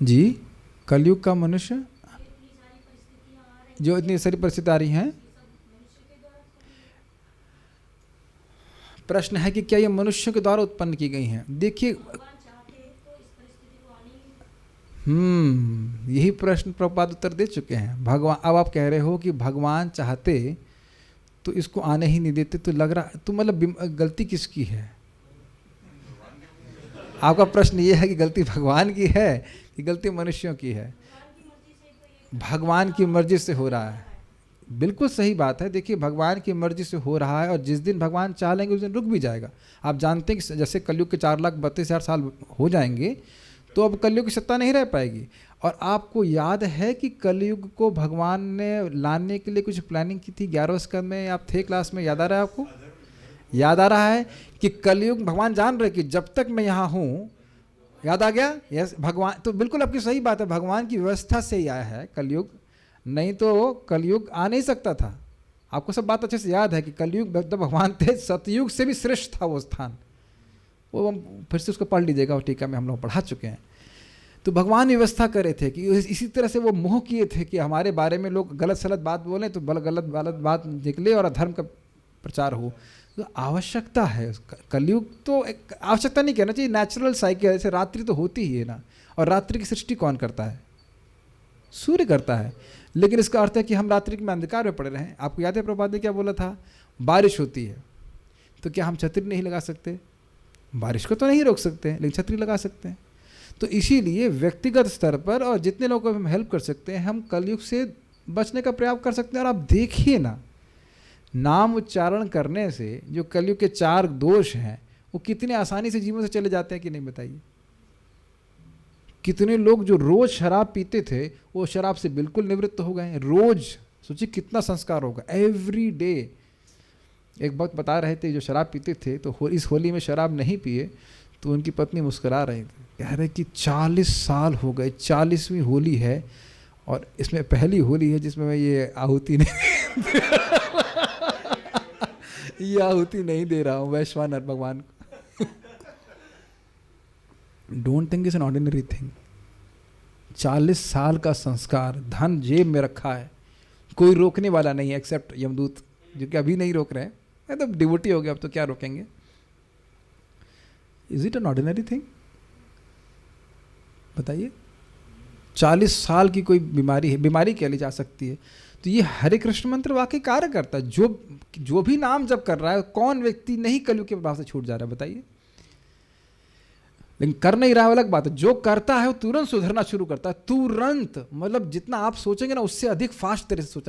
जी, कलयुग का मनुष्य जो इतनी सारी परिस्थिति आ रही हैं, प्रश्न है कि क्या ये मनुष्य के द्वारा उत्पन्न की गई हैं? देखिए, यही प्रश्न प्रभुपाद उत्तर दे चुके हैं। भगवान, अब आप कह रहे हो कि भगवान चाहते तो इसको आने ही नहीं देते, तो लग रहा तो मतलब गलती किसकी है? आपका प्रश्न ये है कि गलती भगवान की है कि गलती मनुष्यों की है? भगवान की मर्जी से हो रहा है, बिल्कुल सही बात है। देखिए, भगवान की मर्जी से हो रहा है और जिस दिन भगवान चाह लेंगे उस दिन रुक भी जाएगा। आप जानते हैं कि जैसे कलयुग के 4,32,000 साल हो जाएंगे तो अब कलयुग की सत्ता नहीं रह पाएगी। और आपको याद है कि कलयुग को भगवान ने लाने के लिए कुछ प्लानिंग की थी। 11वें स्कंद में आप थे क्लास में, याद आ रहा है आपको? याद आ रहा है कि कलयुग भगवान जान रहे कि जब तक मैं यहाँ हूँ, याद आ गया? यस, भगवान तो बिल्कुल आपकी सही बात है, भगवान की व्यवस्था से ही आया है कलयुग, नहीं तो कलयुग आ नहीं सकता था। आपको सब बात अच्छे से याद है कि कलयुग जब भगवान थे, सतयुग से भी श्रेष्ठ था वो स्थान। वो हम फिर से उसको पढ़ लीजिएगा, और टीका में हम लोग पढ़ा चुके हैं। तो भगवान व्यवस्था कर रहे थे कि इसी तरह से वो मोह किए थे कि हमारे बारे में लोग गलत सलत बात बोलें तो गलत बात निकले और अधर्म का प्रचार हो। तो आवश्यकता है, कलयुग तो एक आवश्यकता नहीं कहना चाहिए, नेचुरल साइकिल। जैसे रात्रि तो होती ही है ना, और रात्रि की सृष्टि कौन करता है? सूर्य करता है। लेकिन इसका अर्थ है कि हम रात्रि में अंधकार में पड़े रहें। आपको याद है प्रभुपाद ने क्या बोला था? बारिश होती है तो क्या हम छतरी नहीं लगा सकते? बारिश को तो नहीं रोक सकते, लेकिन छतरी लगा सकते हैं। तो इसीलिए व्यक्तिगत स्तर पर और जितने लोगों को हम हेल्प कर सकते हैं, हम कलयुग से बचने का प्रयास कर सकते हैं। और आप देखिए ना, नाम उच्चारण करने से जो कलयुग के 4 दोष हैं वो कितने आसानी से जीवन से चले जाते हैं कि नहीं, बताइए? कितने लोग जो रोज शराब पीते थे वो शराब से बिल्कुल निवृत्त हो गए। रोज सोचिए कितना संस्कार होगा, एवरी डे। एक वक्त बता रहे थे जो शराब पीते थे तो इस होली में शराब नहीं पिए तो उनकी पत्नी मुस्कुरा रही थी, कह रहे कि 40 साल हो गए, 40वीं होली है और इसमें पहली होली है जिसमें मैं ये आहुति नहीं ये आहुति नहीं दे रहा हूँ वैश्वानर भगवान को। Don't think it's an ordinary thing. 40 साल का संस्कार, धन जेब में रखा है, कोई रोकने वाला नहीं है एक्सेप्ट यमदूत, जो कि अभी नहीं रोक रहे हैं। मैं तो डिवोटी हो गया, अब तो क्या रोकेंगे? Is it an ordinary thing? बताइए। 40 साल की कोई बीमारी है, बीमारी कह ली जा सकती है, तो ये हरे कृष्ण मंत्र वाकई कार्य करता है। जो भी नाम जप कर रहा है, कौन व्यक्ति नहीं कलयुग के प्रभाव से छूट जा रहा है बताइए? लेकिन कर नहीं रहा है अलग बात है, जो करता है वो तुरंत सुधरना शुरू करता है, तुरंत। मतलब जितना आप सोचेंगे ना उससे अधिक फास्ट तरह से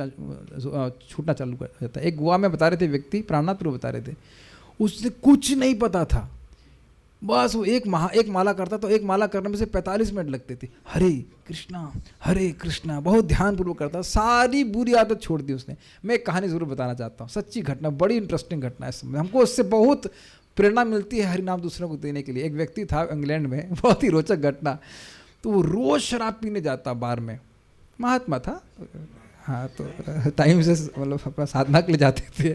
छूटना चालू कर जाता है। एक गोवा में बता रहे थे व्यक्ति, प्राणनाथ प्रभु बता रहे थे, उससे कुछ नहीं पता था, बस वो एक माला करता तो एक माला करने में से 45 मिनट लगते थे। हरे कृष्णा बहुत ध्यानपूर्वक करता, सारी बुरी आदत छोड़ दी उसने। मैं एक कहानी जरूर बताना चाहता हूँ, सच्ची घटना, बड़ी इंटरेस्टिंग घटना है। इसमें हमको उससे बहुत प्रेरणा मिलती है हरिनाम दूसरों को देने के लिए। एक व्यक्ति था इंग्लैंड में, बहुत ही रोचक घटना। तो वो रोज शराब पीने जाता बार में, महात्मा था, हाँ, तो टाइम से मतलब अपना साधना के लिए जाते थे।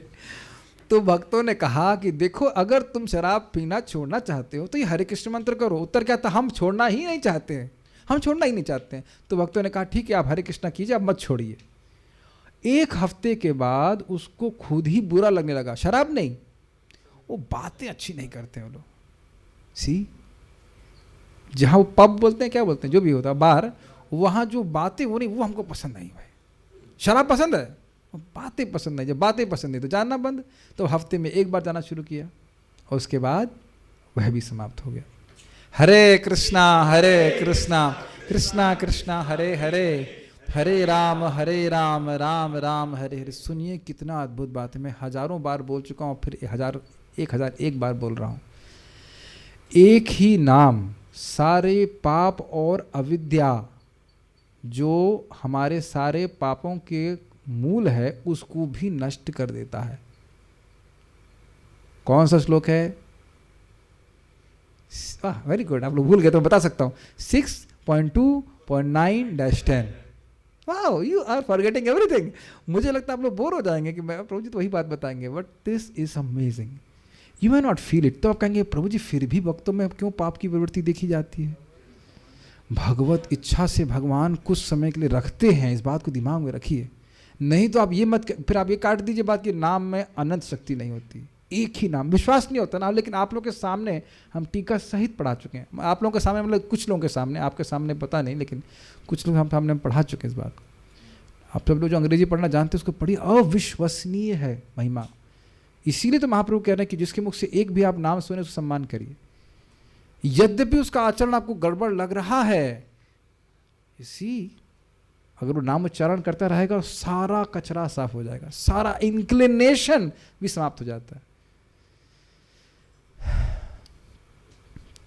तो भक्तों ने कहा कि देखो अगर तुम शराब पीना छोड़ना चाहते हो तो ये हरे कृष्ण मंत्र करो। उत्तर क्या था? हम छोड़ना ही नहीं चाहते हैं, हम छोड़ना ही नहीं चाहते हैं। तो भक्तों ने कहा ठीक है आप हरे कृष्णा कीजिए, आप मत छोड़िए। 1 हफ्ते के बाद उसको खुद ही बुरा लगने लगा, शराब नहीं, वो बातें अच्छी नहीं करते वो लोग। सी, जहाँ वो पब बोलते हैं, क्या बोलते हैं, जो भी होता है बार, वहाँ जो बातें हो रही वो हमको पसंद नहीं भाई। शराब पसंद है, बातें पसंद नहीं। जब बातें पसंद नहीं तो जानना बंद। तो हफ्ते में 1 बार जाना शुरू किया और उसके बाद वह भी समाप्त हो गया। हरे कृष्णा कृष्णा कृष्णा हरे हरे, हरे राम राम राम हरे हरे। सुनिए कितना अद्भुत बात है। मैं हजारों बार बोल चुका हूँ, फिर 1001 बार बोल रहा हूँ। एक ही नाम सारे पाप और अविद्या, जो हमारे सारे पापों के मूल है, उसको भी नष्ट कर देता है। कौन सा श्लोक है? वेरी गुड, आप लोग भूल गए तो बता सकता हूं, 6.2.9-10। Wow, you are forgetting everything. मुझे लगता है आप लोग बोर हो जाएंगे कि मैं प्रभु जी तो वही बात बताएंगे, but this is amazing. You may not feel it. तो आप कहेंगे प्रभु जी फिर भी भक्तों में क्यों पाप की प्रवृत्ति देखी जाती है? भगवत इच्छा से भगवान कुछ समय के लिए रखते हैं, इस बात को दिमाग में रखिए। नहीं तो आप ये मत, फिर आप ये काट दीजिए बात कि नाम में अनंत शक्ति नहीं होती। एक ही नाम, विश्वास नहीं होता ना। लेकिन आप लोगों के सामने हम टीका सहित पढ़ा चुके हैं, आप लोगों के सामने, मतलब कुछ लोगों के सामने, आपके सामने पता नहीं, लेकिन कुछ लोग हम सामने पढ़ा चुके हैं इस बात को। आप सब लोग जो अंग्रेजी पढ़ना जानते हैं उसको पढ़िए, अविश्वसनीय है महिमा। इसीलिए तो महाप्रभु कह रहे हैं कि जिसके मुख से एक भी आप नाम सुने उसको सम्मान करिए, यद्यपि उसका आचरण आपको गड़बड़ लग रहा है। इसी अगर वो नाम उच्चारण करता रहेगा सारा कचरा साफ हो जाएगा, सारा इंक्लिनेशन भी समाप्त हो जाता है।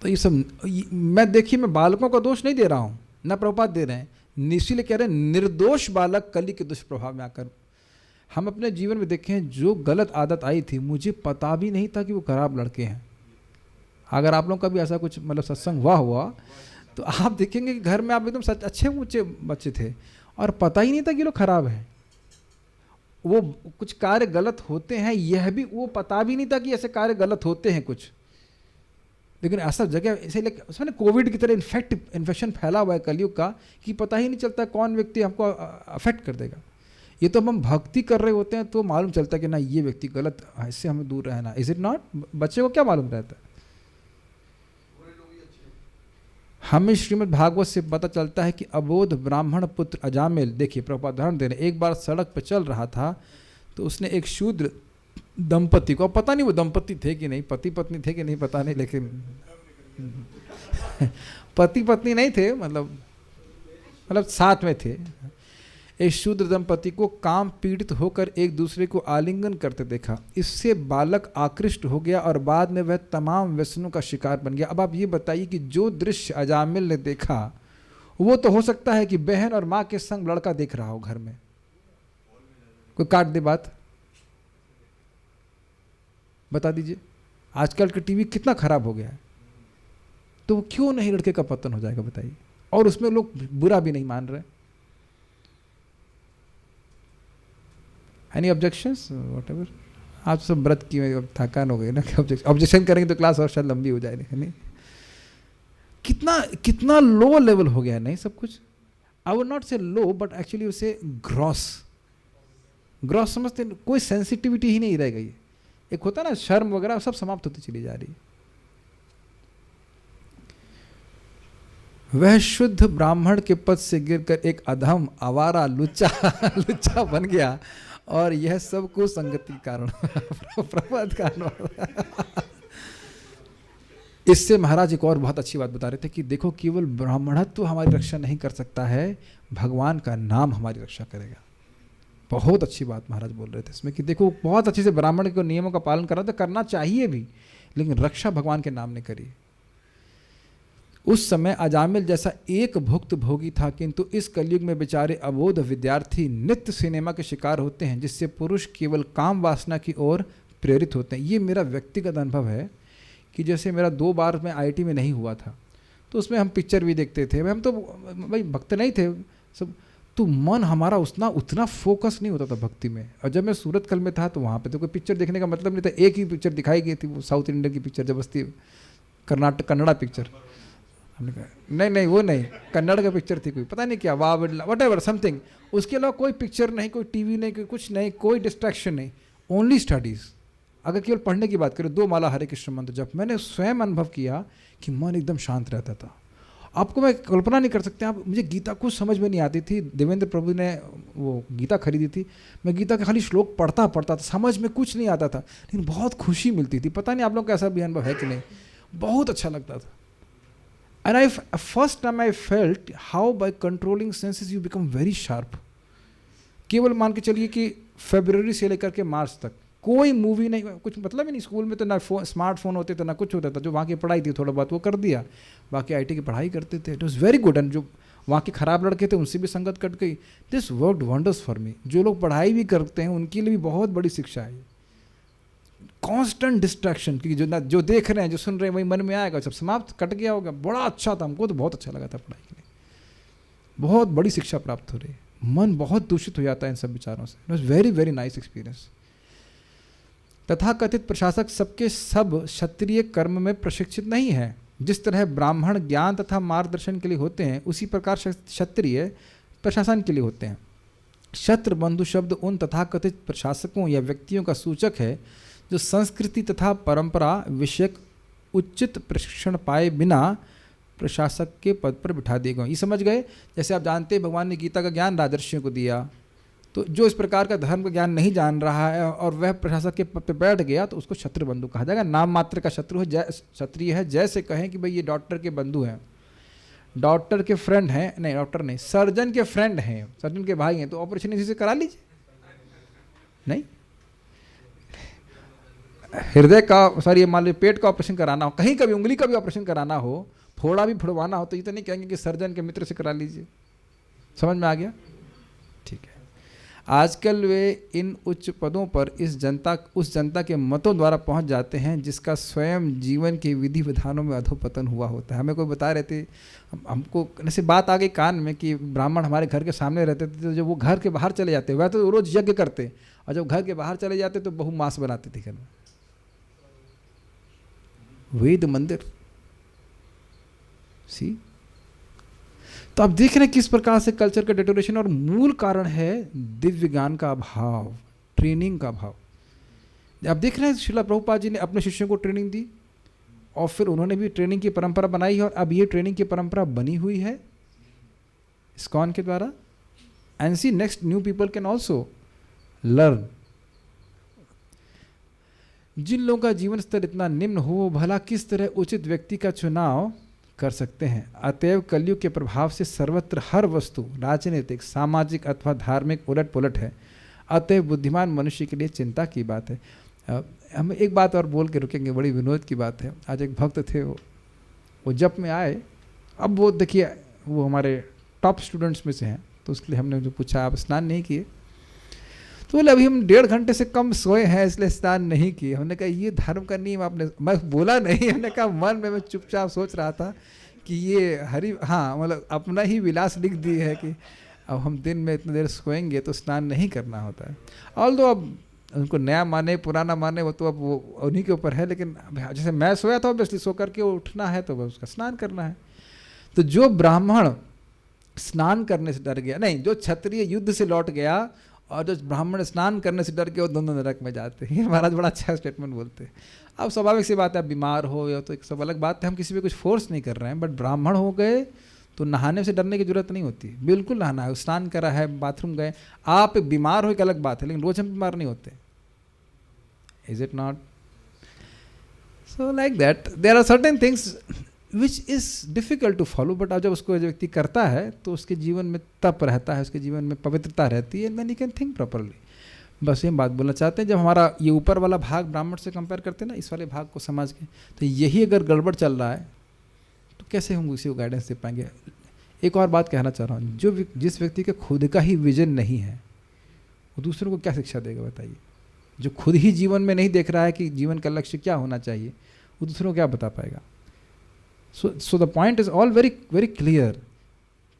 तो ये सब मैं बालकों का दोष नहीं दे रहा हूं, न प्रभुपाद दे रहे हैं, इसीलिए कह रहे हैं निर्दोष बालक कली के दुष्प्रभाव में आकर। हम अपने जीवन में देखें, जो गलत आदत आई थी, मुझे पता भी नहीं था कि वो खराब लड़के हैं। अगर आप लोगों का भी ऐसा कुछ मतलब सत्संग हुआ तो आप देखेंगे कि घर में आप एकदम सच अच्छे ऊँचे बच्चे थे और पता ही नहीं था कि लोग खराब हैं। वो कुछ कार्य गलत होते हैं, यह भी वो पता भी नहीं था कि ऐसे कार्य गलत होते हैं कुछ। लेकिन ऐसा जगह इसीलिए उसमें कोविड की तरह इन्फेक्शन फैला हुआ है कलयुग का, कि पता ही नहीं चलता कौन व्यक्ति हमको अफेक्ट कर देगा। ये तो हम भक्ति कर रहे होते हैं तो मालूम चलता है कि ना ये व्यक्ति गलत है, इससे हमें दूर रहना। Is it not? बच्चे को क्या मालूम रहता है? हमें श्रीमद् भागवत से पता चलता है कि अबोध ब्राह्मण पुत्र अजामिल, देखिए प्रभुपाद उदाहरण दे रहे हैं, एक बार सड़क पर चल रहा था तो उसने एक शूद्र दंपति को, पता नहीं वो दंपति थे कि नहीं, पति पत्नी थे कि नहीं पता नहीं, लेकिन पति पत्नी नहीं थे, मतलब साथ में थे। एक शूद्र दंपति को काम पीड़ित होकर एक दूसरे को आलिंगन करते देखा। इससे बालक आकृष्ट हो गया और बाद में वह तमाम व्यसनों का शिकार बन गया। अब आप ये बताइए कि जो दृश्य अजामिल ने देखा वो तो हो सकता है कि बहन और माँ के संग लड़का देख रहा हो घर में। कोई काट दे बात, बता दीजिए। आजकल का टीवी कितना खराब हो गया है, तो क्यों नहीं लड़के का पतन हो जाएगा बताइए? और उसमें लोग बुरा भी नहीं मान रहे। Any objections? व्हाटएवर। आप सब व्रत की थकान हो गई ना, ऑब्जेक्शन करेंगे तो क्लास और शायद लंबी हो जाएगी। नहीं, कितना लो लेवल हो गया है नहीं सब कुछ। आई वुड नॉट से लो, बट एक्चुअली उसे ग्रॉस समझते, कोई सेंसिटिविटी ही नहीं रह गई। एक होता है ना शर्म वगैरह, सब समाप्त होती चली जा रही है। वह शुद्ध ब्राह्मण के पद से गिरकर एक अधम आवारा लुच्चा बन गया और यह सब कुसंगति कारण प्रमाद कारण। इससे महाराज एक और बहुत अच्छी बात बता रहे थे कि देखो केवल ब्राह्मणत्व हमारी रक्षा नहीं कर सकता है, भगवान का नाम हमारी रक्षा करेगा। बहुत अच्छी बात महाराज बोल रहे थे इसमें कि देखो बहुत अच्छे से ब्राह्मण के नियमों का पालन करा तो करना चाहिए भी, लेकिन रक्षा भगवान के नाम ने करी। उस समय अजामिल जैसा एक भुक्त भोगी था, किंतु इस कलयुग में बेचारे अबोध विद्यार्थी नित्य सिनेमा के शिकार होते हैं, जिससे पुरुष केवल काम वासना की ओर प्रेरित होते हैं। ये मेरा व्यक्तिगत अनुभव है कि जैसे मेरा 2 बार में IIT में नहीं हुआ था, तो उसमें हम पिक्चर भी देखते थे, हम तो भाई भक्त नहीं थे सब, तो मन हमारा उतना फोकस नहीं होता था भक्ति में। और जब मैं सूरतकल में था तो वहाँ पे तो कोई पिक्चर देखने का मतलब नहीं था, एक ही पिक्चर दिखाई गई थी, वो साउथ इंडियन की पिक्चर जबरदस्ती, कन्नड़ा पिक्चर। हमने कहा नहीं वो नहीं, कन्नड़ का पिक्चर थी कोई, पता नहीं क्या, वाह वट एवर समथिंग। उसके अलावा कोई पिक्चर नहीं, कोई टीवी नहीं, कोई कुछ नहीं, कोई डिस्ट्रैक्शन नहीं, ओनली स्टडीज़। अगर केवल पढ़ने की बात करें, 2 माला हरे कृष्ण मंत्र जब मैंने स्वयं अनुभव किया कि मन एकदम शांत रहता था। आपको मैं कल्पना नहीं कर सकते आप, मुझे गीता कुछ समझ में नहीं आती थी। देवेंद्र प्रभु ने वो गीता खरीदी थी, मैं गीता के खाली श्लोक पढ़ता था, समझ में कुछ नहीं आता था, लेकिन बहुत खुशी मिलती थी। पता नहीं आप लोग का ऐसा भी अनुभव है कि नहीं, बहुत अच्छा लगता था। And I first time I felt how by controlling senses you become very sharp. केवल मान के चलिए कि फरवरी से लेकर के मार्च तक कोई मूवी नहीं, कुछ मतलब ही नहीं। स्कूल में तो ना स्मार्टफोन होते थे ना कुछ होता था, जो वहाँ की पढ़ाई थी थोड़ा बहुत वो कर दिया, बाकी IIT की पढ़ाई करते थे। It was very good. And जो वहाँ के खराब लड़के थे उनसे भी संगत कट गई। This worked wonders for me. जो लोग पढ़ाई भी करते हैं उनके लिए भी बहुत बड़ी शिक्षा है। कॉन्स्टेंट डिस्ट्रैक्शन, क्योंकि जो देख रहे हैं जो सुन रहे हैं वही मन में आएगा, सब समाप्त कट गया होगा। बड़ा अच्छा था, हमको तो बहुत अच्छा लगा था पढ़ाई के लिए, बहुत बड़ी शिक्षा प्राप्त हो रही है। मन बहुत दूषित हो जाता है इन सब विचारों से। It was very very nice experience. तथाकथित प्रशासक सबके सब क्षत्रिय कर्म में प्रशिक्षित नहीं है। जिस तरह ब्राह्मण ज्ञान तथा मार्गदर्शन के लिए होते हैं, उसी प्रकार क्षत्रिय प्रशासन के लिए होते हैं। क्षत्र बंधु शब्द उन तथाकथित प्रशासकों या व्यक्तियों का सूचक है जो संस्कृति तथा परंपरा विषयक उचित प्रशिक्षण पाए बिना प्रशासक के पद पर बिठा दिए गए। ये समझ गए? जैसे आप जानते हैं भगवान ने गीता का ज्ञान राजर्षियों को दिया, तो जो इस प्रकार का धर्म का ज्ञान नहीं जान रहा है और वह प्रशासक के पद पर बैठ गया तो उसको शत्रु बंधु कहा जाएगा। नाम मात्र का शत्रु है, क्षत्रिय है। जैसे कहें कि भाई ये डॉक्टर के बंधु हैं, डॉक्टर के फ्रेंड हैं, नहीं डॉक्टर नहीं, सर्जन के फ्रेंड हैं, सर्जन के भाई हैं, तो ऑपरेशन इसी से करा लीजिए। नहीं, हृदय का सॉरी मान लीजिए पेट का ऑपरेशन कराना हो, कहीं का भी उंगली का भी ऑपरेशन कराना हो, फोड़ा भी फुड़वाना हो, तो ये तो नहीं कहेंगे कि सर्जन के मित्र से करा लीजिए। समझ में आ गया? ठीक है। आजकल वे इन उच्च पदों पर उस जनता के मतों द्वारा पहुंच जाते हैं जिसका स्वयं जीवन के विधि विधानों में अधोपतन हुआ होता है। हमें कोई बता रहे थे, हमको ऐसे बात आ गई कान में कि ब्राह्मण हमारे घर के सामने रहते थे, तो जब वो घर के बाहर चले जाते वह तो रोज यज्ञ करते, और जब घर के बाहर चले जाते तो बहु मांस बनाते थे घर में। वेद मंदिर सी, तो आप देख रहे हैं किस प्रकार से कल्चर का डिटोरेशन, और मूल कारण है दिव्य ज्ञान का अभाव, ट्रेनिंग का अभाव। आप देख रहे हैं श्रील प्रभुपाद जी ने अपने शिष्यों को ट्रेनिंग दी और फिर उन्होंने भी ट्रेनिंग की परंपरा बनाई है, और अब ये ट्रेनिंग की परंपरा बनी हुई है इस्कॉन के द्वारा। And see next new people can also learn. जिन लोगों का जीवन स्तर इतना निम्न हो वो भला किस तरह उचित व्यक्ति का चुनाव कर सकते हैं। अतएव कलयुग के प्रभाव से सर्वत्र हर वस्तु राजनीतिक, सामाजिक अथवा धार्मिक उलट पुलट है। अतएव बुद्धिमान मनुष्य के लिए चिंता की बात है। हम एक बात और बोल के रुकेंगे, बड़ी विनोद की बात है। आज एक भक्त थे, वो जप में आए। अब वो देखिए वो हमारे टॉप स्टूडेंट्स में से हैं, तो उसके लिए हमने जो पूछा आप स्नान नहीं किए, तो बोले अभी हम 1.5 घंटे से कम सोए हैं इसलिए स्नान नहीं किए। हमने कहा ये धर्म का नियम आपने, मैं बोला नहीं, हमने कहा मन में मैं चुपचाप सोच रहा था कि ये हाँ मतलब अपना ही विलास लिख दी है कि अब हम दिन में इतनी देर सोएंगे तो स्नान नहीं करना होता है। ऑल्दो अब उनको नया माने पुराना माने वो तो अब वो उन्हीं के ऊपर है, लेकिन जैसे मैं सोया था ऑब्वियसली सो करके उठना है तो उसका स्नान करना है। तो जो ब्राह्मण स्नान करने से डर गया, नहीं जो क्षत्रिय युद्ध से लौट गया और जो ब्राह्मण स्नान करने से डर के वो दोनों नरक में जाते हैं। महाराज बड़ा अच्छा स्टेटमेंट बोलते हैं। अब स्वाभाविक सी बात है, आप बीमार हो या तो एक सब अलग बात है, हम किसी पे कुछ फोर्स नहीं कर रहे हैं, बट ब्राह्मण हो गए तो नहाने से डरने की जरूरत नहीं होती, बिल्कुल नहाना है, स्नान करा है, बाथरूम गए, आप बीमार हो एक अलग बात है, लेकिन रोज हम बीमार नहीं होते, is it not? So like that there are certain things which is difficult to follow, but अब जब उसको जो व्यक्ति करता है तो उसके जीवन में तप रहता है, उसके जीवन में पवित्रता रहती है, then he can think properly. बस ये बात बोलना चाहते हैं, जब हमारा ये ऊपर वाला भाग ब्राह्मण से कंपेयर करते हैं ना, इस वाले भाग को समझ के, तो यही अगर गड़बड़ चल रहा है तो कैसे हम उसी को गाइडेंस दे पाएंगे। एक और बात कहना चाह रहा हूँ, जिस व्यक्ति का खुद का ही विजन नहीं है वो दूसरों को क्या शिक्षा देगा बताइए। जो खुद ही जीवन में नहीं देख रहा है कि जीवन का लक्ष्य क्या होना चाहिए, वो दूसरों को क्या बता पाएगा। So the point is all very very clear.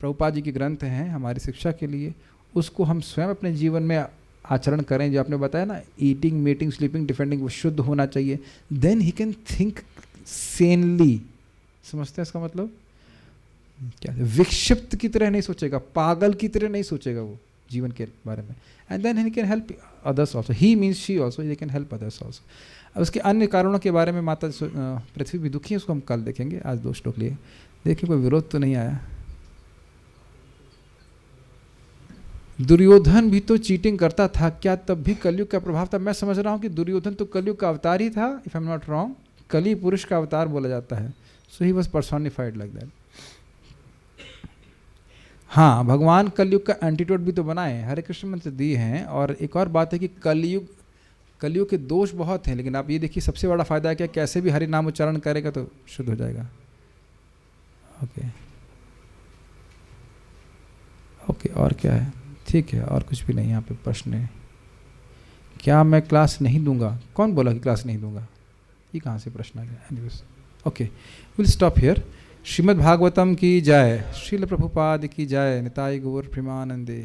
Prabhupada ji के ग्रंथ हैं हमारी शिक्षा के लिए, उसको हम स्वयं अपने जीवन में आचरण करें। जो आपने बताया ना, ईटिंग, मीटिंग, स्लीपिंग, डिफेंडिंग, वो शुद्ध होना चाहिए, then he can think Senali. समझते हैं इसका मतलब क्या? विक्षिप्त की तरह नहीं सोचेगा, पागल की तरह नहीं सोचेगा वो जीवन के बारे में, and then he can help others also. He means she also, he can help others also. अब उसके अन्य कारणों के बारे में माता पृथ्वी भी दुखी है, उसको हम कल देखेंगे, आज 2 श्लोक लिए। देखिए कोई विरोध तो नहीं आया। दुर्योधन भी तो चीटिंग करता था, क्या तब भी कलयुग का प्रभाव था? मैं समझ रहा हूँ कि दुर्योधन तो कलयुग का अवतार ही था, if I am not wrong. Kali Purush का अवतार बोला जाता है, so he was personified like that. हाँ, भगवान कलयुग का एंटीटोड भी तो बनाए, हरे कृष्ण मंत्र दिए हैं। और एक और बात है कि कलयुग के दोष बहुत हैं, लेकिन आप ये देखिए सबसे बड़ा फायदा है क्या, कैसे भी हरि नाम उच्चारण करेगा तो शुद्ध हो जाएगा। ओके, और क्या है? ठीक है, और कुछ भी नहीं। यहाँ पे प्रश्न है, क्या मैं क्लास नहीं दूंगा? कौन बोला कि क्लास नहीं दूंगा? ये कहाँ से प्रश्न आ गया? Anyways, okay, will stop here. Shrimad Bhagavatam की जय, श्रील प्रभुपाद की जय, निताई गौर प्रेमानंदे।